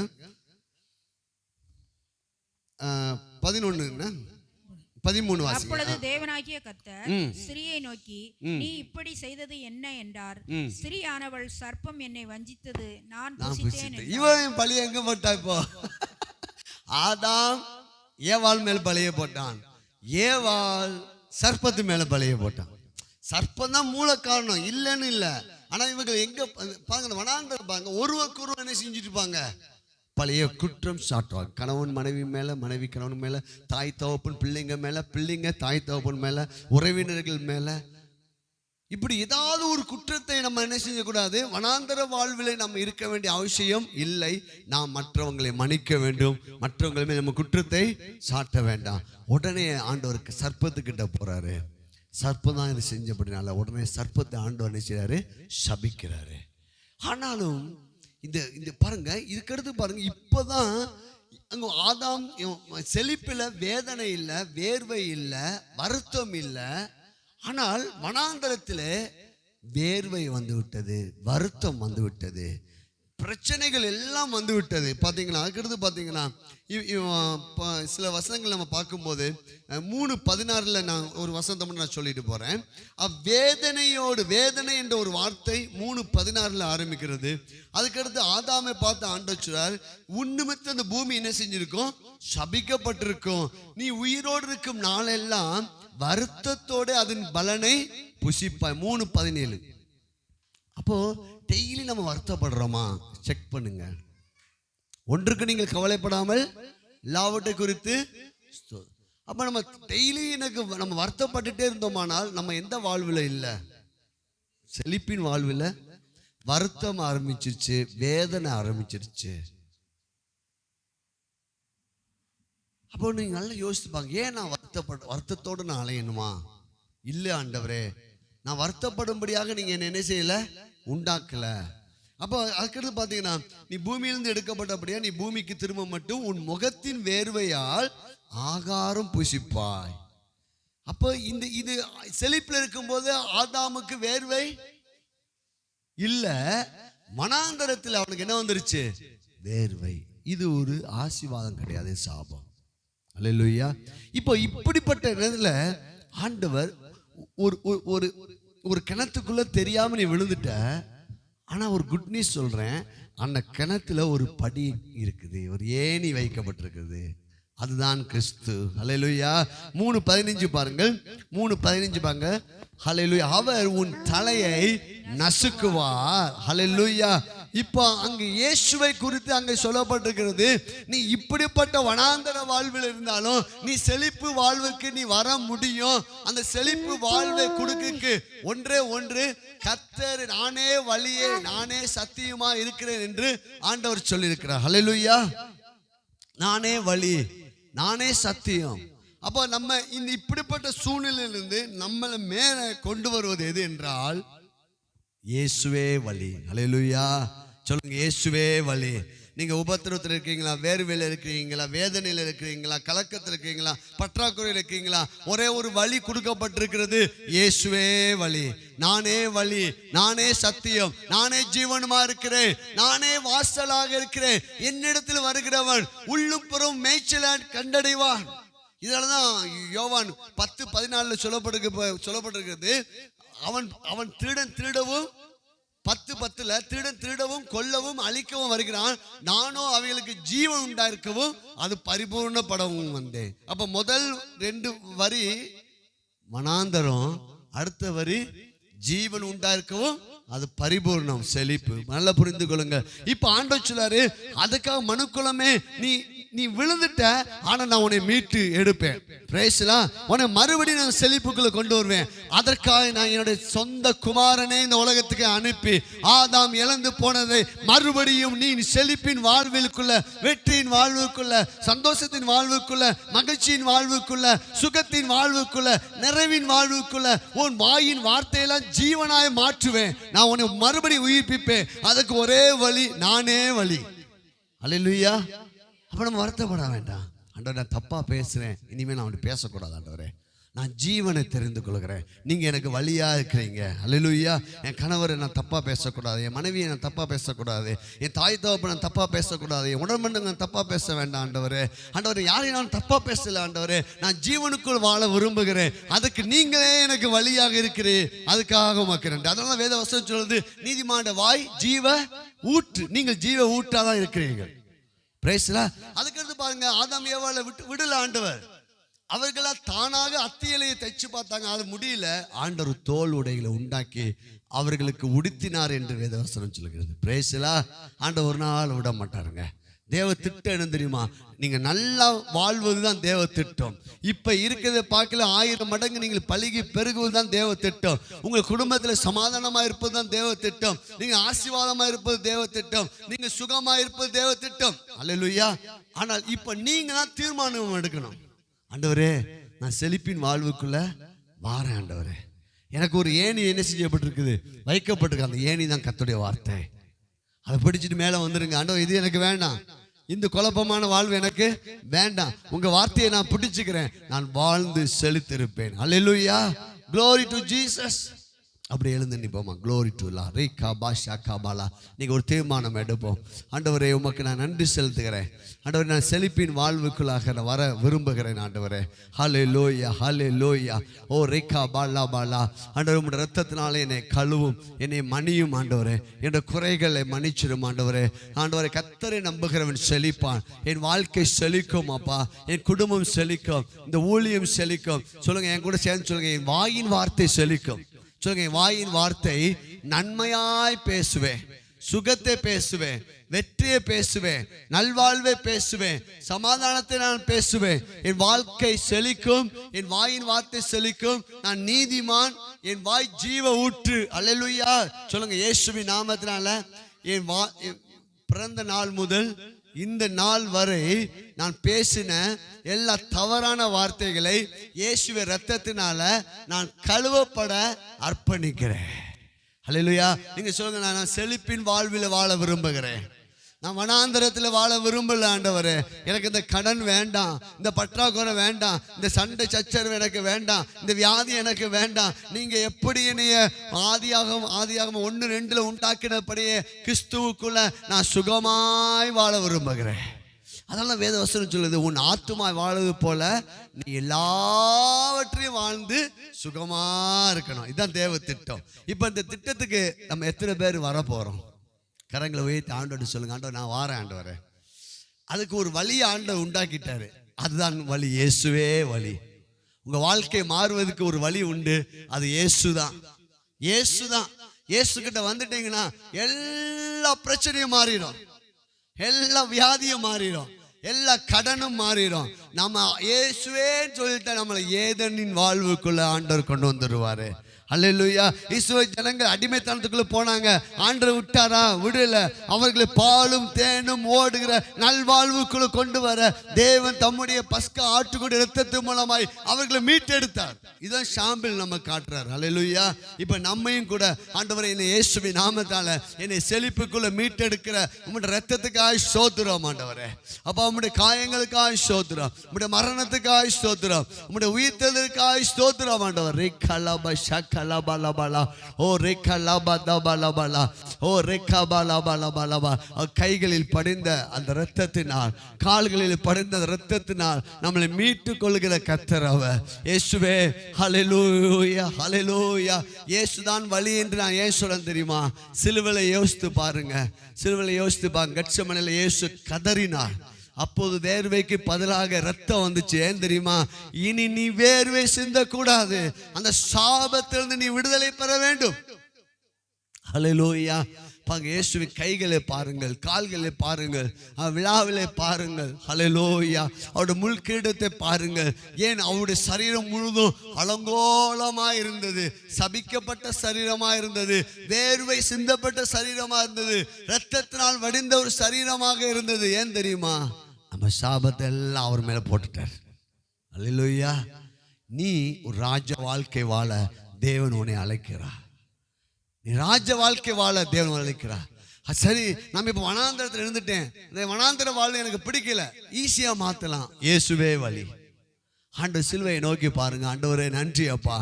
11 வாசி. அப்பொழுது தேவனாகிய கர்த்தர் ஸ்திரியை நோக்கி, நீ இப்படி செய்தது என்ன என்றார். ஸ்திரியானவள், சர்ப்பம் என்னை வஞ்சித்தது, நான் புசித்தேன். இவன் பழிய எங்க போட்டா? இப்போ ஆதாம் ஏவாள் மேல் பழிய போட்டான், ஏவாள் சர்ப்பத்து மேல பழிய போட்டான். சர்ப்பம் தான் மூல காரணம், இல்லைன்னு இல்லை. ஆனா இவங்க எங்க பாருங்க, வனாந்தரம் பாருங்க, ஒருவருக்கு ஒருவர் என்ன செஞ்சுட்டு இருப்பாங்க? பழைய குற்றம் சாட்டுவாங்க. கணவன் மனைவி மேல, மனைவி கணவன் மேல, தாய் தகப்பன் பிள்ளைங்க மேல, பிள்ளைங்க தாய் தகப்பன் மேல, உறவினர்கள் மேல. இப்படி ஏதாவது ஒரு குற்றத்தை நம்ம என்ன செய்யக்கூடாது? வனாந்தர வாழ்விலே நம்ம இருக்க வேண்டிய அவசியம் இல்லை. நாம் மற்றவங்களை மன்னிக்க வேண்டும், மற்றவங்களை மேல் நம்ம குற்றத்தை சாட்ட வேண்டாம். உடனே ஆண்டவருக்கு சர்ப்பத்துக்கிட்ட போறாரு. சர்ப்பம் தான் இது செஞ்சபடினால உடனே சர்ப்பத்தை ஆண்டவர் என்ன செய்றாரு? சபிக்கிறாரு. ஆனாலும் இந்த பாருங்க, இதுக்கடுத்து பாருங்க, இப்பதான் அங்க ஆதாம் செழிப்பில் வேதனை இல்லை, வேர்வை இல்லை, வருத்தம் இல்லை. ஆனால் வனாந்தரத்திலே வேர்வை வந்து விட்டது, வருத்தம் வந்து விட்டது, பிரச்சனைகள் எல்லாம் வந்து விட்டது. பார்த்தீங்கன்னா அதுக்கடுத்து பார்த்தீங்கன்னா சில வசனங்கள் நம்ம பார்க்கும்போது 3:16 நான் ஒரு வசனத்தை மட்டும் நான் சொல்லிட்டு போறேன். வேதனையோடு, வேதனை என்ற ஒரு வார்த்தை 3:16 ஆரம்பிக்கிறது. அதுக்கடுத்து ஆதாமை பார்த்து ஆண்டவர் சொல்றார், உன் நிமித்தம் அந்த பூமி என்ன செஞ்சிருக்கும்? சபிக்கப்பட்டிருக்கும். நீ உயிரோடு இருக்கும் நாளெல்லாம் வருத்தத்தோடு அதன் பலனை புசிப்பாய். 3:17. அப்போ டெய்லி நம்ம வருத்தப்படுறோமா? செக் பண்ணுங்க. ஒன்றுக்கு நீங்கள் கவலைப்படாமல் எல்லாவற்றை குறித்து. அப்ப நம்ம டெய்லி நம்ம வருத்தப்பட்டுட்டே இருந்தோமானால் நம்ம எந்த வாழ்வில் இல்லை? செழிப்பின் வாழ்வில் வருத்தம் ஆரம்பிச்சிருச்சு, வேதனை ஆரம்பிச்சிருச்சு. அப்போ நீங்க நல்லா யோசிச்சுப்பாங்க, ஏன் நான் வருத்தத்தோடு நான் அலையணுமா? இல்லை ஆண்டவரே, நான் வருத்தப்படும்படியாக நீங்க என்ன செய்யல, உண்டாக்கல. அப்போ அதுக்கடுத்து பார்த்தீங்கன்னா, நீ பூமியிலிருந்து எடுக்கப்பட்டபடியா நீ பூமிக்கு திரும்ப மட்டும் உன் முகத்தின் வேர்வையால் ஆகாரம் புசிப்பாய். அப்போ இது செழிப்பில் இருக்கும்போது ஆதாமுக்கு வேர்வை இல்ல, வனாந்தரத்தில் அவனுக்கு என்ன வந்துருச்சு? வேர்வை. இது ஒரு ஆசீர்வாதம் கிடையாது, சாபம். அல்லேலூயா. இப்போ இப்படிப்பட்ட நேரத்துல ஆண்டவர் ஒரு கிணத்துக்குள்ள தெரியாம நீ விழுந்துட்ட. ஆனா ஒரு குட் நியூஸ் சொல்றேன், அந்த கிணத்துல ஒரு படி இருக்குது, ஒரு ஏணி வைக்கப்பட்டிருக்குது. அதுதான் கிறிஸ்து. அல்லேலூயா. 3:15 பாருங்கள். 3:15 பாருங்க. ஹல்லேலூயா. அவர் உன் தலையை நசுக்குவார். ஹல்லேலூயா. இப்போ அங்கு இயேசுவை குறித்து அங்கே சொல்லப்பட்டிருக்கிறது. நீ இப்படிப்பட்ட வனாந்தர வாழ்வில் இருந்தாலும் நீ செழிப்பு வாழ்வுக்கு நீ வர முடியும். அந்த செழிப்பு வாழ்வை கொடுக்க ஒன்றே ஒன்று, கர்த்தர் நானே வழியே நானே சத்தியமா இருக்கிறேன் என்று ஆண்டவர் சொல்லியிருக்கிறார். ஹல்லேலூயா. நானே வழி, நானே சத்தியம். அப்போ நம்ம இந்த இப்படிப்பட்ட சூழ்நிலையிலிருந்து நம்மளை மேல கொண்டு வருவது எது என்றால் இயேசுவே வழி. ஹல்லேலூயா. சொல்லுங்க, இயேசுவே வழி. நீங்க உபத்திரவத்தில் இருக்கீங்களா, வேர்வையில் இருக்கிறீங்களா, வேதனையில் இருக்கிறீங்களா, கலக்கத்தில் இருக்கீங்களா, பற்றாக்குறையில் இருக்கீங்களா, ஒரே ஒரு வழி கொடுக்கப்பட்டிருக்கிறது, இயேசுவே வழி. நானே வழி, நானே சத்தியம், நானே ஜீவனுமா இருக்கிறேன், நானே வாசலாக இருக்கிறேன். என்னிடத்தில் வருகிறவன் உள்ளும் புறம் மேய்ச்சலை கண்டடைவான். இதனாலதான் யோவான் 10:14 சொல்லப்பட்டிருக்கிறது, அவன் திருடன் திருடவும் 10:10 திருடன் திருடவும் கொல்லவும் அழிக்கவும் வருகிறான், நானோ அவைகளுக்கு ஜீவன் உண்டாயிருக்கவும் அது பரிபூர்ணப்படவும் வந்தேன். அப்ப முதல் 2 வரி வனாந்தரம், அடுத்த வரி ஜீவன் உண்டாயிருக்கவும் அது பரிபூர்ணம், செழிப்பு. நல்லா புரிந்து கொள்ளுங்க. இப்ப ஆண்டவர் சொல்றாரு, அதுக்காக மனுக்குலமே நீ விழுந்துட்ட, ஆனா நான் உன்னை மீட்டு எடுப்பேன். உன்னை மறுபடியும் நான் செழிப்புக்குள்ள கொண்டு வருவேன். அதற்காக நான் என்னுடைய சொந்த குமாரனே இந்த உலகத்துக்கு அனுப்பி ஆதாம் இழந்து போனதை மறுபடியும் நீ செழிப்பின் வாழ்வுக்குள்ள, வெற்றியின் வாழ்வுக்குள்ள, சந்தோஷத்தின் வாழ்வுக்குள்ள, மகிழ்ச்சியின் வாழ்வுக்குள்ள, சுகத்தின் வாழ்வுக்குள்ள, நிறைவின் வாழ்வுக்குள்ள உன் வாயின் வார்த்தையெல்லாம் ஜீவனாய் மாற்றுவேன். நான் உன்னை மறுபடியும் உயிர்ப்பிப்பேன். அதுக்கு ஒரே வழி, நானே வழி. அல்லேலூயா. அப்ப நம்ம வருத்தப்பட வேண்டாம். ஆண்டவரே, நான் தப்பா பேசுறேன், இனிமேல் நான் அப்படி பேசக்கூடாது. ஆண்டவரே, நான் ஜீவனை தெரிந்து கொள்கிறேன், நீங்க எனக்கு வழியா இருக்கிறீங்க. அல்லேலூயா. என் கணவரை நான் தப்பா பேசக்கூடாது, என் மனைவியை நான் தப்பா பேசக்கூடாது, என் தாய் தகப்பனை நான் தப்பா பேசக்கூடாது, என் உடம்பு நான் தப்பா பேச வேண்டாம். ஆண்டவரே, ஆண்டவரே, யாரையும் நான் தப்பா பேசல. ஆண்டவரே, நான் ஜீவனுக்குள் வாழ விரும்புகிறேன். அதுக்கு நீங்களே எனக்கு வழியாக இருக்கிறேன். அதுக்காக உமக்கிறேன். அதனால வேத வசனம் சொல்றது, நீதிமானுடைய வாய் ஜீவ ஊற்று. நீங்கள் ஜீவ ஊற்றாதான் இருக்கிறீர்கள். அதுக்கடுத்து பாருங்க, ஆதாம் ஏவாளை விடல ஆண்டவர். அவர்களா தானாக அத்தி இலையை தைச்சு பார்த்தாங்க, அது முடியல. ஆண்டவர் தோல் உடைகளை உண்டாக்கி அவர்களுக்கு உடுத்தினார் என்று வேதவசனம் சொல்கிறது. பிரேசலா. ஆண்டவர் ஒரு நாள் விட மாட்டாருங்க. தேவ திட்டம் என்ன தெரியுமா? நீங்க நல்லா வாழ்வதுதான் தேவ திட்டம். இப்ப இருக்கிறத பார்க்கல 1000 மடங்கு நீங்கள் பழுகி பெருகுவதுதான் தேவ திட்டம். உங்க குடும்பத்துல சமாதானமா இருப்பது தான் தேவ திட்டம். நீங்க ஆசீர்வாதமா இருப்பது தேவ திட்டம். நீங்க சுகமா இருப்பது தேவ திட்டம். அல்லேலூயா. ஆனால் இப்ப நீங்க தான் தீர்மானம் எடுக்கணும். ஆண்டவரே, நான் செழிப்பின் வாழ்வுக்குள்ள வாரேன். ஆண்டவரே, எனக்கு ஒரு ஏணி என்ன செய்யப்பட்டிருக்குது, வைக்கப்பட்டிருக்கு. அந்த ஏணி தான் கர்த்தருடைய வார்த்தை. அதை பிடிச்சிட்டு மேல வந்துருங்க. ஆண்டவர், இது எனக்கு வேண்டாம், இந்த குழப்பமான வாழ்வு எனக்கு வேண்டாம், உங்க வார்த்தையை நான் பிடிச்சுக்கிறேன், நான் வாழ்ந்து செழித்திருப்பேன். அல்லேலூயா. glory to Jesus. அப்படி எழுந்து நிற்போமா. க்ளோரி டு லா ரே காபா ஷா பாலா. நீங்கள் ஒரு தீர்மானம் எடுப்போம். ஆண்டவரே உமக்கு நான் நன்றி செலுத்துகிறேன். ஆண்டவரே நான் செழிப்பின் வாழ்வுக்குள்ளாக நான் வர விரும்புகிறேன். ஆண்டவரே ஹலே லோயா ஹலே லோயா. ஓ ரேகா பாலா பாலா. ஆண்டவர் உங்களுடைய ரத்தத்தினாலே என்னை கழுவும், என்னை மணியும். ஆண்டவரே என்னுடைய குறைகளை மன்னிச்சிடும். ஆண்டவரே ஆண்டவரை கர்த்தரை நம்புகிறவன் செழிப்பான். என் வாழ்க்கை செழிக்கும் அப்பா, என் குடும்பம் செழிக்கும், இந்த ஊழியம் செழிக்கும். சொல்லுங்க, என் கூட சேர்ந்து சொல்லுங்க, என் வாயின் வார்த்தை செழிக்கும். சொல்லுங்க, என் வாயின் வார்த்தை நன்மையாய் பேசுவேன், சுகத்தை பேசுவேன், வெற்றியை பேசுவேன், நல்வாழ்வை பேசுவேன், சமாதானத்தை நான் பேசுவேன். என் வாழ்க்கை செழிக்கும், என் வாயின் வார்த்தை செழிக்கும். நான் நீதிமான், என் வாய் ஜீவ ஊற்று. அல்லேலூயா. சொல்லுங்க, இயேசுவின் நாமத்தினால என் பிறந்த நாள் முதல் இந்த நாள் வரை நான் பேசின எல்லா தவறான வார்த்தைகளை இயேசுவின் இரத்தத்தினால நான் கழுவப்பட அர்ப்பணிக்கிறேன். அல்லேலூயா. நீங்க சொல்லுங்க, நான் செழிப்பின் வாழ்வில் வாழ விரும்புகிறேன். நான் வனாந்தரத்தில் வாழ விரும்பல. ஆண்டவரே எனக்கு இந்த கடன் வேண்டாம், இந்த பற்றாக்குறை வேண்டாம், இந்த சண்டை சச்சரவு எனக்கு வேண்டாம், இந்த வியாதி எனக்கு வேண்டாம். நீங்க எப்படி என்னைய ஆதியாகமம் 1:2 உண்டாக்கினபடியே கிறிஸ்துவுக்குள்ள நான் சுகமாய் வாழ விரும்புகிறேன். அதெல்லாம் வேத வசனம் சொல்லுது, உன் ஆத்துமாய் வாழுவது போல நீ எல்லாவற்றையும் வாழ்ந்து சுகமா இருக்கணும். இதுதான் தேவ திட்டம். இப்ப இந்த திட்டத்துக்கு நம்ம எத்தனை பேர் வர போறோம்? கரங்களை உயர்த்தி ஆண்டோடு சொல்லுங்க, ஆண்டவர் நான் வாரேன். ஆண்டவரே அதுக்கு ஒரு வழியை ஆண்டவர் உண்டாக்கிட்டாரு. அதுதான் வழி, இயேசுவே வழி. உங்க வாழ்க்கை மாறுவதற்கு ஒரு வழி உண்டு, அது இயேசுதான். இயேசுதான். இயேசு கிட்ட வந்துட்டீங்கன்னா எல்லா பிரச்சனையும் மாறிடும், எல்லா வியாதியும் மாறிடும், எல்லா கடனும் மாறிடும். நம்ம இயேசுவேன்னு சொல்லிட்டு நம்மளை ஏதனின் வாழ்வுக்குள்ள ஆண்டவர் கொண்டு வந்துடுவாரு. அல்லேலூயா. இஸ்ரவேல் ஜனங்கள் அடிமைத்தனத்துக்குள்ள போனாங்க. ஆண்டவர் விட்டாரா? விடல. அவர்களை பாலும் தேனும் ஓடுகிற நல்வாழ்வுக்குள்ள கொண்டு வர தேவன் தம்முடைய பஸ்கா ஆட்டுக்குடைய இரத்தத்தின் மூலமாய் அவர்களை மீட்டெடுத்தார். இதான் ஷாம்பிள் நம்ம காட்டுறார். அல்லேலூயா. இப்ப நம்மையும் கூட ஆண்டவரை என்னை இயேசுவின் நாமத்தால என்னை செழிப்புக்குள்ள மீட்டெடுக்கிற உம்முடைய இரத்தத்துக்காக ஸ்தோத்திரம் ஆண்டவரே. அப்ப உம்முடைய காயங்களுக்காக ஸ்தோத்திரம், உம்முடைய மரணத்துக்காக ஸ்தோத்திரம், உம்முடைய உயிர்த்தெழுதலுக்காக ஸ்தோத்திரம் ஆண்டவர். ரேகலப ஷக கைகளில் படிந்த அந்த இரத்தத்தினால், கால்களில் படிந்த இரத்தத்தினால் நம்மளை மீட்டுக் கொள்கிற கர்த்தர் அவர். இயேசுவே ஹல்லேலூயா ஹல்லேலூயா. இயேசுதான் வழி என்று நான் ஏன் சொல்றேன் தெரியுமா? சிலுவையை யோசித்து பாருங்க, சிலுவையை யோசித்து பாருங்க. கெத்செமனேல இயேசு கதறினார். அப்போது வேர்வைக்கு பதிலாக ரத்தம் வந்துச்சு. ஏன் தெரியுமா? இனி நீ வேர்வை சிந்தக்கூடாது, அந்த சாபத்திலிருந்து நீ விடுதலை பெற வேண்டும். ஹல்லேலூயா. இயேசுவின் கைகளை பாருங்கள், கால்களை பாருங்கள், விழாவிலே பாருங்கள். ஹல்லேலூயா. அவருடைய முள் கிரீடத்தை பாருங்கள். ஏன் அவருடைய சரீரம் முழுதும் அலங்கோலமாய் இருந்தது, சபிக்கப்பட்ட சரீரமா இருந்தது, வேர்வை சிந்தப்பட்ட சரீரமா இருந்தது, இரத்தத்தினால் வடிந்த ஒரு சரீரமாக இருந்தது. ஏன் தெரியுமா? நம்ம சாபத்தை எல்லாம் அவர் மேல போட்டுட்டார். அல்லேலூயா. நீ ஒரு ராஜ வாழ்க்கை வாழ தேவன் உன்னை அழைக்கிறார். நீ ராஜ வாழ்க்கை வாழ தேவன் அழைக்கிறார். சரி, நம்ம இப்ப வனாந்தரத்தில் இருந்துட்டேன், இந்த வனாந்தர வாழ்வு எனக்கு பிடிக்கல, ஈஸியா மாத்தலாம். இயேசுவே வழி. ஆண்டவர் சிலுவையை நோக்கி பாருங்க. ஆண்டவரே நன்றி அப்பா,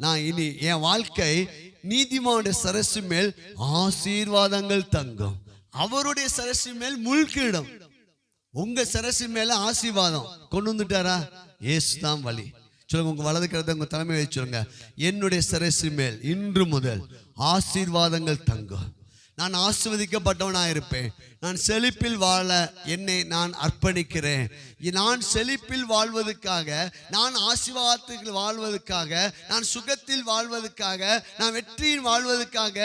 நான் இனி என் வாழ்க்கை நீதிமானுடைய சரசு மேல் ஆசீர்வாதங்கள் தங்கும், அவருடைய சரசு மேல் முள்கிடம். உங்க சரசு மேல ஆசீர்வாதம் கொண்டு வந்துட்டாரா? இயேசுதான் வழி. சொல்லுங்க, உங்க வலது கரத்தை உங்க தலைமை வச்சு சொல்லுங்க, என்னுடைய சரசு மேல் இன்று முதல் ஆசீர்வாதங்கள் தங்கும். நான் ஆசீர்வதிக்கப்பட்டவனா இருப்பேன். நான் செழிப்பில் வாழ என்னை நான் அர்ப்பணிக்கிறேன். நான் செழிப்பில் வாழ்வதற்காக, நான் ஆசீர்வாதத்தில் வாழ்வதற்காக, நான் சுகத்தில் வாழ்வதற்காக, நான் வெற்றியில் வாழ்வதற்காக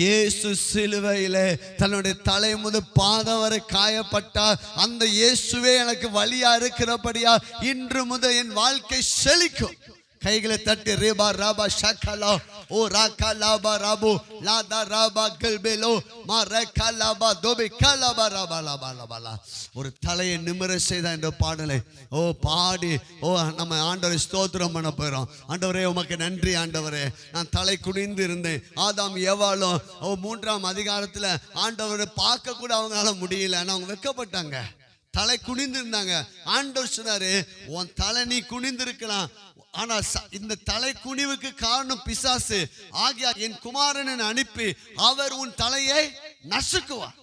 இயேசு சிலுவையிலே தன்னுடைய தலை முதல் பாதம் வரை காயப்பட்டார். அந்த இயேசுவே எனக்கு வழியா இருக்கிறபடியா இன்று முதல் என் வாழ்க்கை செழிக்கும். கைகளை தட்டி ரேபா ராபா ஷக்கலா ஓ ராகா லாபா ராபோ லாதா ராபா கல்பேலோ மா Rekha lava Dobhi கலாபா Rafah lava lava. ஒரு தலையை நிமிர செய்த இந்த பாடலை பாடி நம்ம ஆண்டவரை ஸ்தோத்திரம் பண்ண போகிறோம். ஆண்டவரே உமக்கு நன்றி. ஆண்டவரே, நான் தலை குனிந்து இருந்தேன். ஆதாம் ஏவாளும் 3ஆம் அதிகாரத்தில் ஆண்டவரை பார்க்க கூட அவங்களால முடியல, அவங்க வெட்கப்பட்டாங்க. தலை குனிந்து இருந்தாங்க. ஆண்டவர் சொன்னாரு, உன் தலை நீ குனிந்து இருக்கலாம், ஆனா இந்த தலை குனிவுக்கு காரணம் பிசாசு. ஆகிய என் குமாரனை அனுப்பி அவர் உன் தலையை நசுக்குவார்.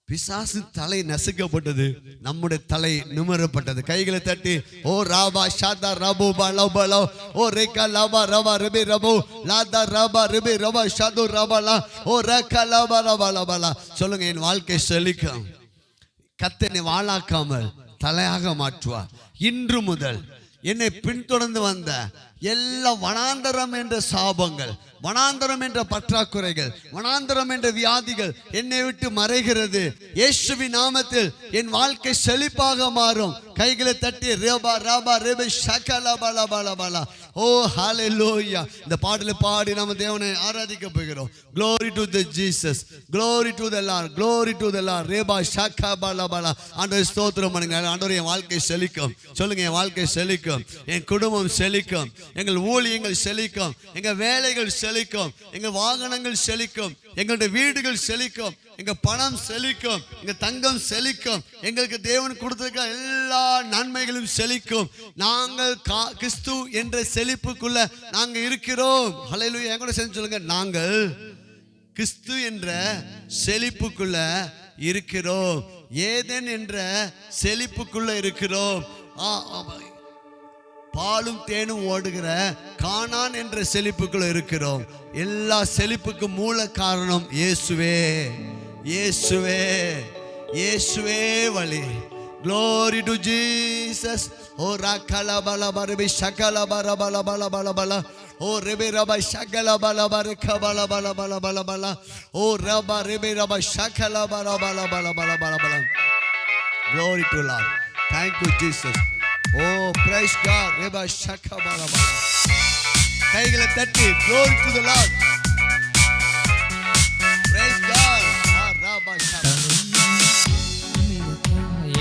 பிசாசு தலை நசுக்கப்பட்டது, நம்முடைய தலை நிமிரப்பட்டது. கைகளை தட்டி ஓ ராபா ஷாதா ரபு பலபலோ ஓ ரேகா லபா ரபா ரபி ரபு லாதா ரபா ரபி ரபா ஷாது ரபலா ஓ ரேகா லபா ரபா லபலா. சொல்லுங்க, என் வாழ்க்கை செழிக்கும். கர்த்தனை வாளாக்காமல் தலையாக மாற்றுவார். இன்று முதல் என்னை பின்தொடர்ந்து வந்த எல்லா வனாந்தரம் என்ற சாபங்கள், வனாந்தரம் என்ற பற்றாக்குறைகள், வனாந்தரம் என்ற வியாதிகள் என்னை விட்டு மறைகிறது. இயேசுவின் நாமத்தில் என் வாழ்க்கை செழிப்பாக மாறும். கைகளை தட்டி ரபா ரபா ரபி ஷகலபலபலபல. ஓ ஹalleluya. இந்த பாடலை பாடி நம்ம தேவனை ஆராதிக்க போகிறோம். Glory to the Jesus, glory to the Lord, glory to the Lord. ரபா ஷகபலபல. ஆண்டவரே ஸ்தோத்திரம் பண்ணுங்க. ஆண்டவரே என் வாழ்க்கை செழிக்கும். சொல்லுங்க, என் வாழ்க்கை செழிக்கும், என் குடும்பம் செழிக்கும், எங்கள் ஊழியங்கள் செழிக்கும், எங்க வேலைகள் செழிக்கும், எங்க வாகனங்கள் செழிக்கும், எங்களுடைய வீடுகள் செழிக்கும், எங்க பணம் செழிக்கும், எங்க தங்கம் செழிக்கும், எங்களுக்கு தேவன் கொடுத்திருக்க எல்லா நன்மைகளும் செழிக்கும். நாங்கள் கிறிஸ்து என்ற செழிப்புக்குள்ள நாங்க இருக்கிறோம். ஹல்லேலூயா. என் கூட சேர்ந்து சொல்லுங்க, நாங்கள் கிறிஸ்து என்ற செழிப்புக்குள்ள இருக்கிறோம். ஏதேன் என்ற செழிப்புக்குள்ள இருக்கிறோம். பாலும் தேனும் ஓடுகிற கானான் என்ற செழிப்புக்குள்ள இருக்கிறோம். எல்லா செழிப்புக்கும் மூல காரணம் இயேசுவே, இயேசுவே, இயேசுவே வழி. Glory to Jesus. Oh rakala bala barabi shakala bara bala bala bala bala. Oh rebe raba shakala bala bara kabala bala bala bala bala. Oh raba rebe raba shakala bara bala bala bala bala bala. Glory to Lord. Thank you Jesus. Oh praise God. Reba shaka bala bala. கைகளை தட்டி glory to the Lord. Praise God. Raba shaka.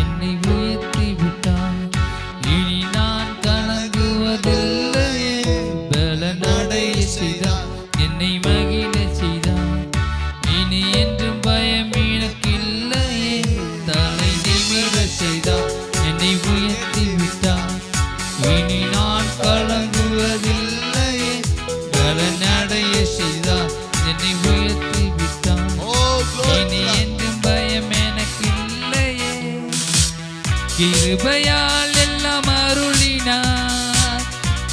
என்னை உயர்த்தி விட்டார், இனி நான் கலங்குவதில்லையே. பலனடைய செய்தார், என்னை மகிழ செய்தார், இனி என்றும் பயம் எனக்கில்லையே. தலை நிமிர செய்தார், என்னை உயர்த்தி விட்டார், இனி நான் கலங்குவதில்லையே. பலனடைய செய்தார், என்னை உயர்த்தி விட்டார், இனி என்றும் பயம் எனக்கில்லையே. கிருபையால் எல்லாம் அருளினார்,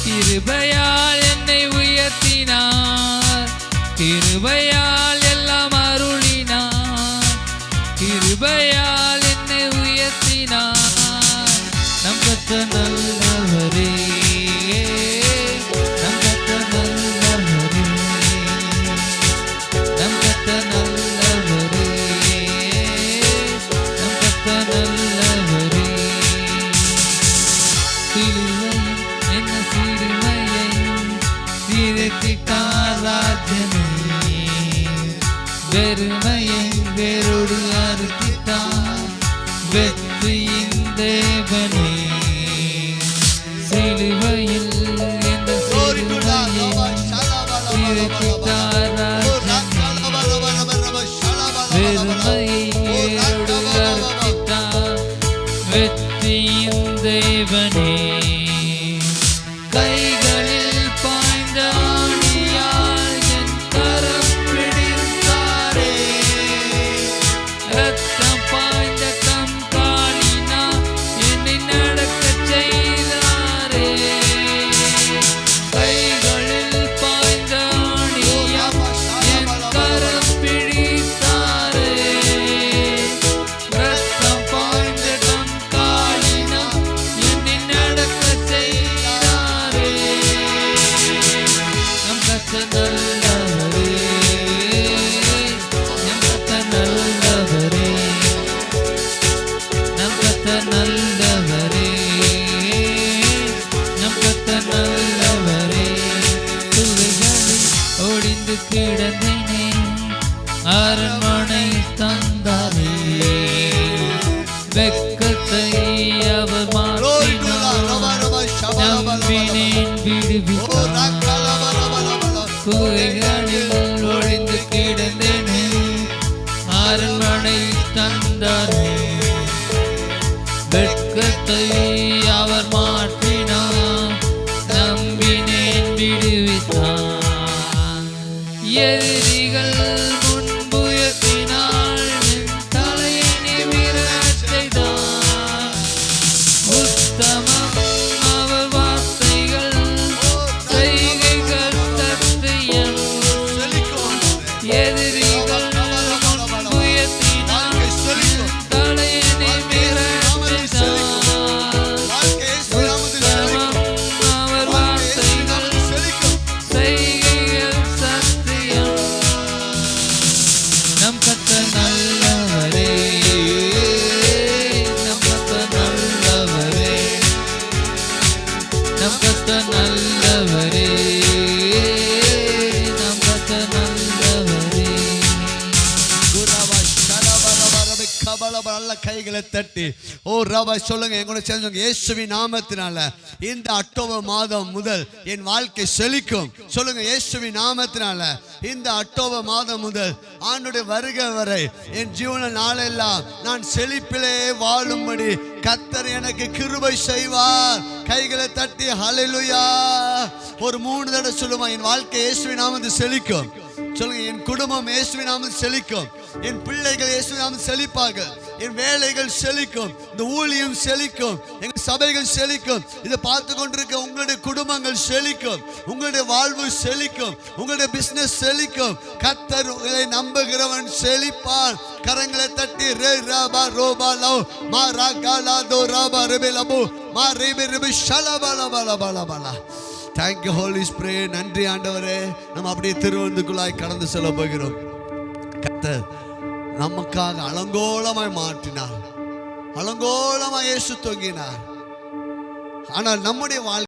கிருபையால் என்னை உயர்த்தினார், கிருபையால் எல்லாம் அருளினார், கிருபையால் என்னை உயர்த்தினார். நம் கர்த்தர் நல்லவரே, நம் கர்த்தர் நல்லவரே, நம் கர்த்தர் நல்லவரே, நம் கர்த்தர் நல்லவரே. சிலுவையில் என்ன சிறுமையை தீர்த்திட்டார் ராஜனே, வெறுமையை வேரோடு அறுத்திட்டார் வெற்றியின் தேவனே. சிலுவையில் என்ன சிறுமையை தீர்த்திட்டார் ராஜனே, வெறுமையை வேரோடு அறுத்திட்டார் வெற்றியின் தேவனே. கைகளில் பாய்ந்த ஆணியால் என் கரம் பிடித்தாரே, ரத்தம் பாய்ந்த தம் காலினால் என்னை நடக்கச் செய்தாரே. கைகளில் பாய்ந்த ஆணியால் என் கரம் பிடித்தாரே, ரத்தம் பாய்ந்த தம் காலினால் என்னை நடக்கச் செய்தாரே. நம் கர்த்தர் நல்லவரே, நம் கர்த்தர் நல்லவரே, நம் கர்த்தர் நல்லவரே, நம் கர்த்தர் நல்லவரே. துளைகளில் ஒடிந்து கிடந்தேனே, அரண்மனை தந்தாரே, வெட்கத்தை அவர் மாற்றினார், நம்பினேன் விடுவித்தார். விடுவித்தார். எதிரிகள் முன்புயர்த்தினால் என் தலையை நிமிரச் செய்தார். உத்தமம் அவர் வார்த்தைகள், செய்கைகள் சத்தியம். எதிரிகள் முன்புயர்த்தினால் என் தலையை நிமிரச் செய்தார். உத்தமம் அவர் வார்த்தைகள், செய்கைகள் சத்தியம். நம் கர்த்தர் நல்லவரே, நம் கர்த்தர் நல்லவரே, நம் கர்த்தர் நல்லவரே, நம் கர்த்தர் நல்லவரே. நல்ல கைகளை தட்டி ஓ ரபா சொல்லுங்க, எங்களோட சேர்ந்து இயேசுவின் நாமத்தினால இந்த அக்டோபர் மாதம் முதல் என் வாழ்க்கை செழிக்கும். சொல்லுங்க, இயேசுவின் நாமத்தினால இந்த அக்டோபர் மாதம் முதல் ஆண்டுடைய வருகை வரை என் ஜீவன நாளெல்லாம் நான் செழிப்பிலே வாழும்படி கர்த்தர் எனக்கு கிருபை செய்வார். கைகளை தட்டி ஹல்லேலூயா ஒரு 3 தடவை சொல்லுமா, என் வாழ்க்கை இயேசுவின் நாமத்தில் செழிக்கும். சொல்லுங்க, என் குடும்பம் இயேசுவின் நாமத்தில் செழிக்கும், என் பிள்ளைகள் இயேசுவின் நாமத்தில் செழிப்பார்கள், என் வேலைகள் செழிக்கும், இந்த ஊழியம் செழிக்கும், எங்கள் சபைகள் செழிக்கும், இதை பார்த்து கொண்டிருக்க உங்களுடைய குடும்பங்கள் செழிக்கும், உங்களுடைய வாழ்வு செழிக்கும், உங்களுடைய பிசினஸ் செழிக்கும். கர்த்தர் உங்களை நம்புகிறவன் செழிப்பான். கரங்களை தட்டி ரே ரபா ரோபா லவ் மா ராகாலா தோ ரபா ரெபே லபு மா ரெபே ரெபே ஷலபல பல பல பல. Thank you Holy Spirit. நன்றி ஆண்டவரே. நம்ம அப்படியே திருவந்துக்குள்ளாய் கடந்து செல்ல போகிறோம். கர்த்தர் நமக்காக அலங்கோலமாய் மாற்றினார், அலங்கோலமாய் இயேசு தொங்கினார். ஆனால் நம்முடைய வாழ்க்கை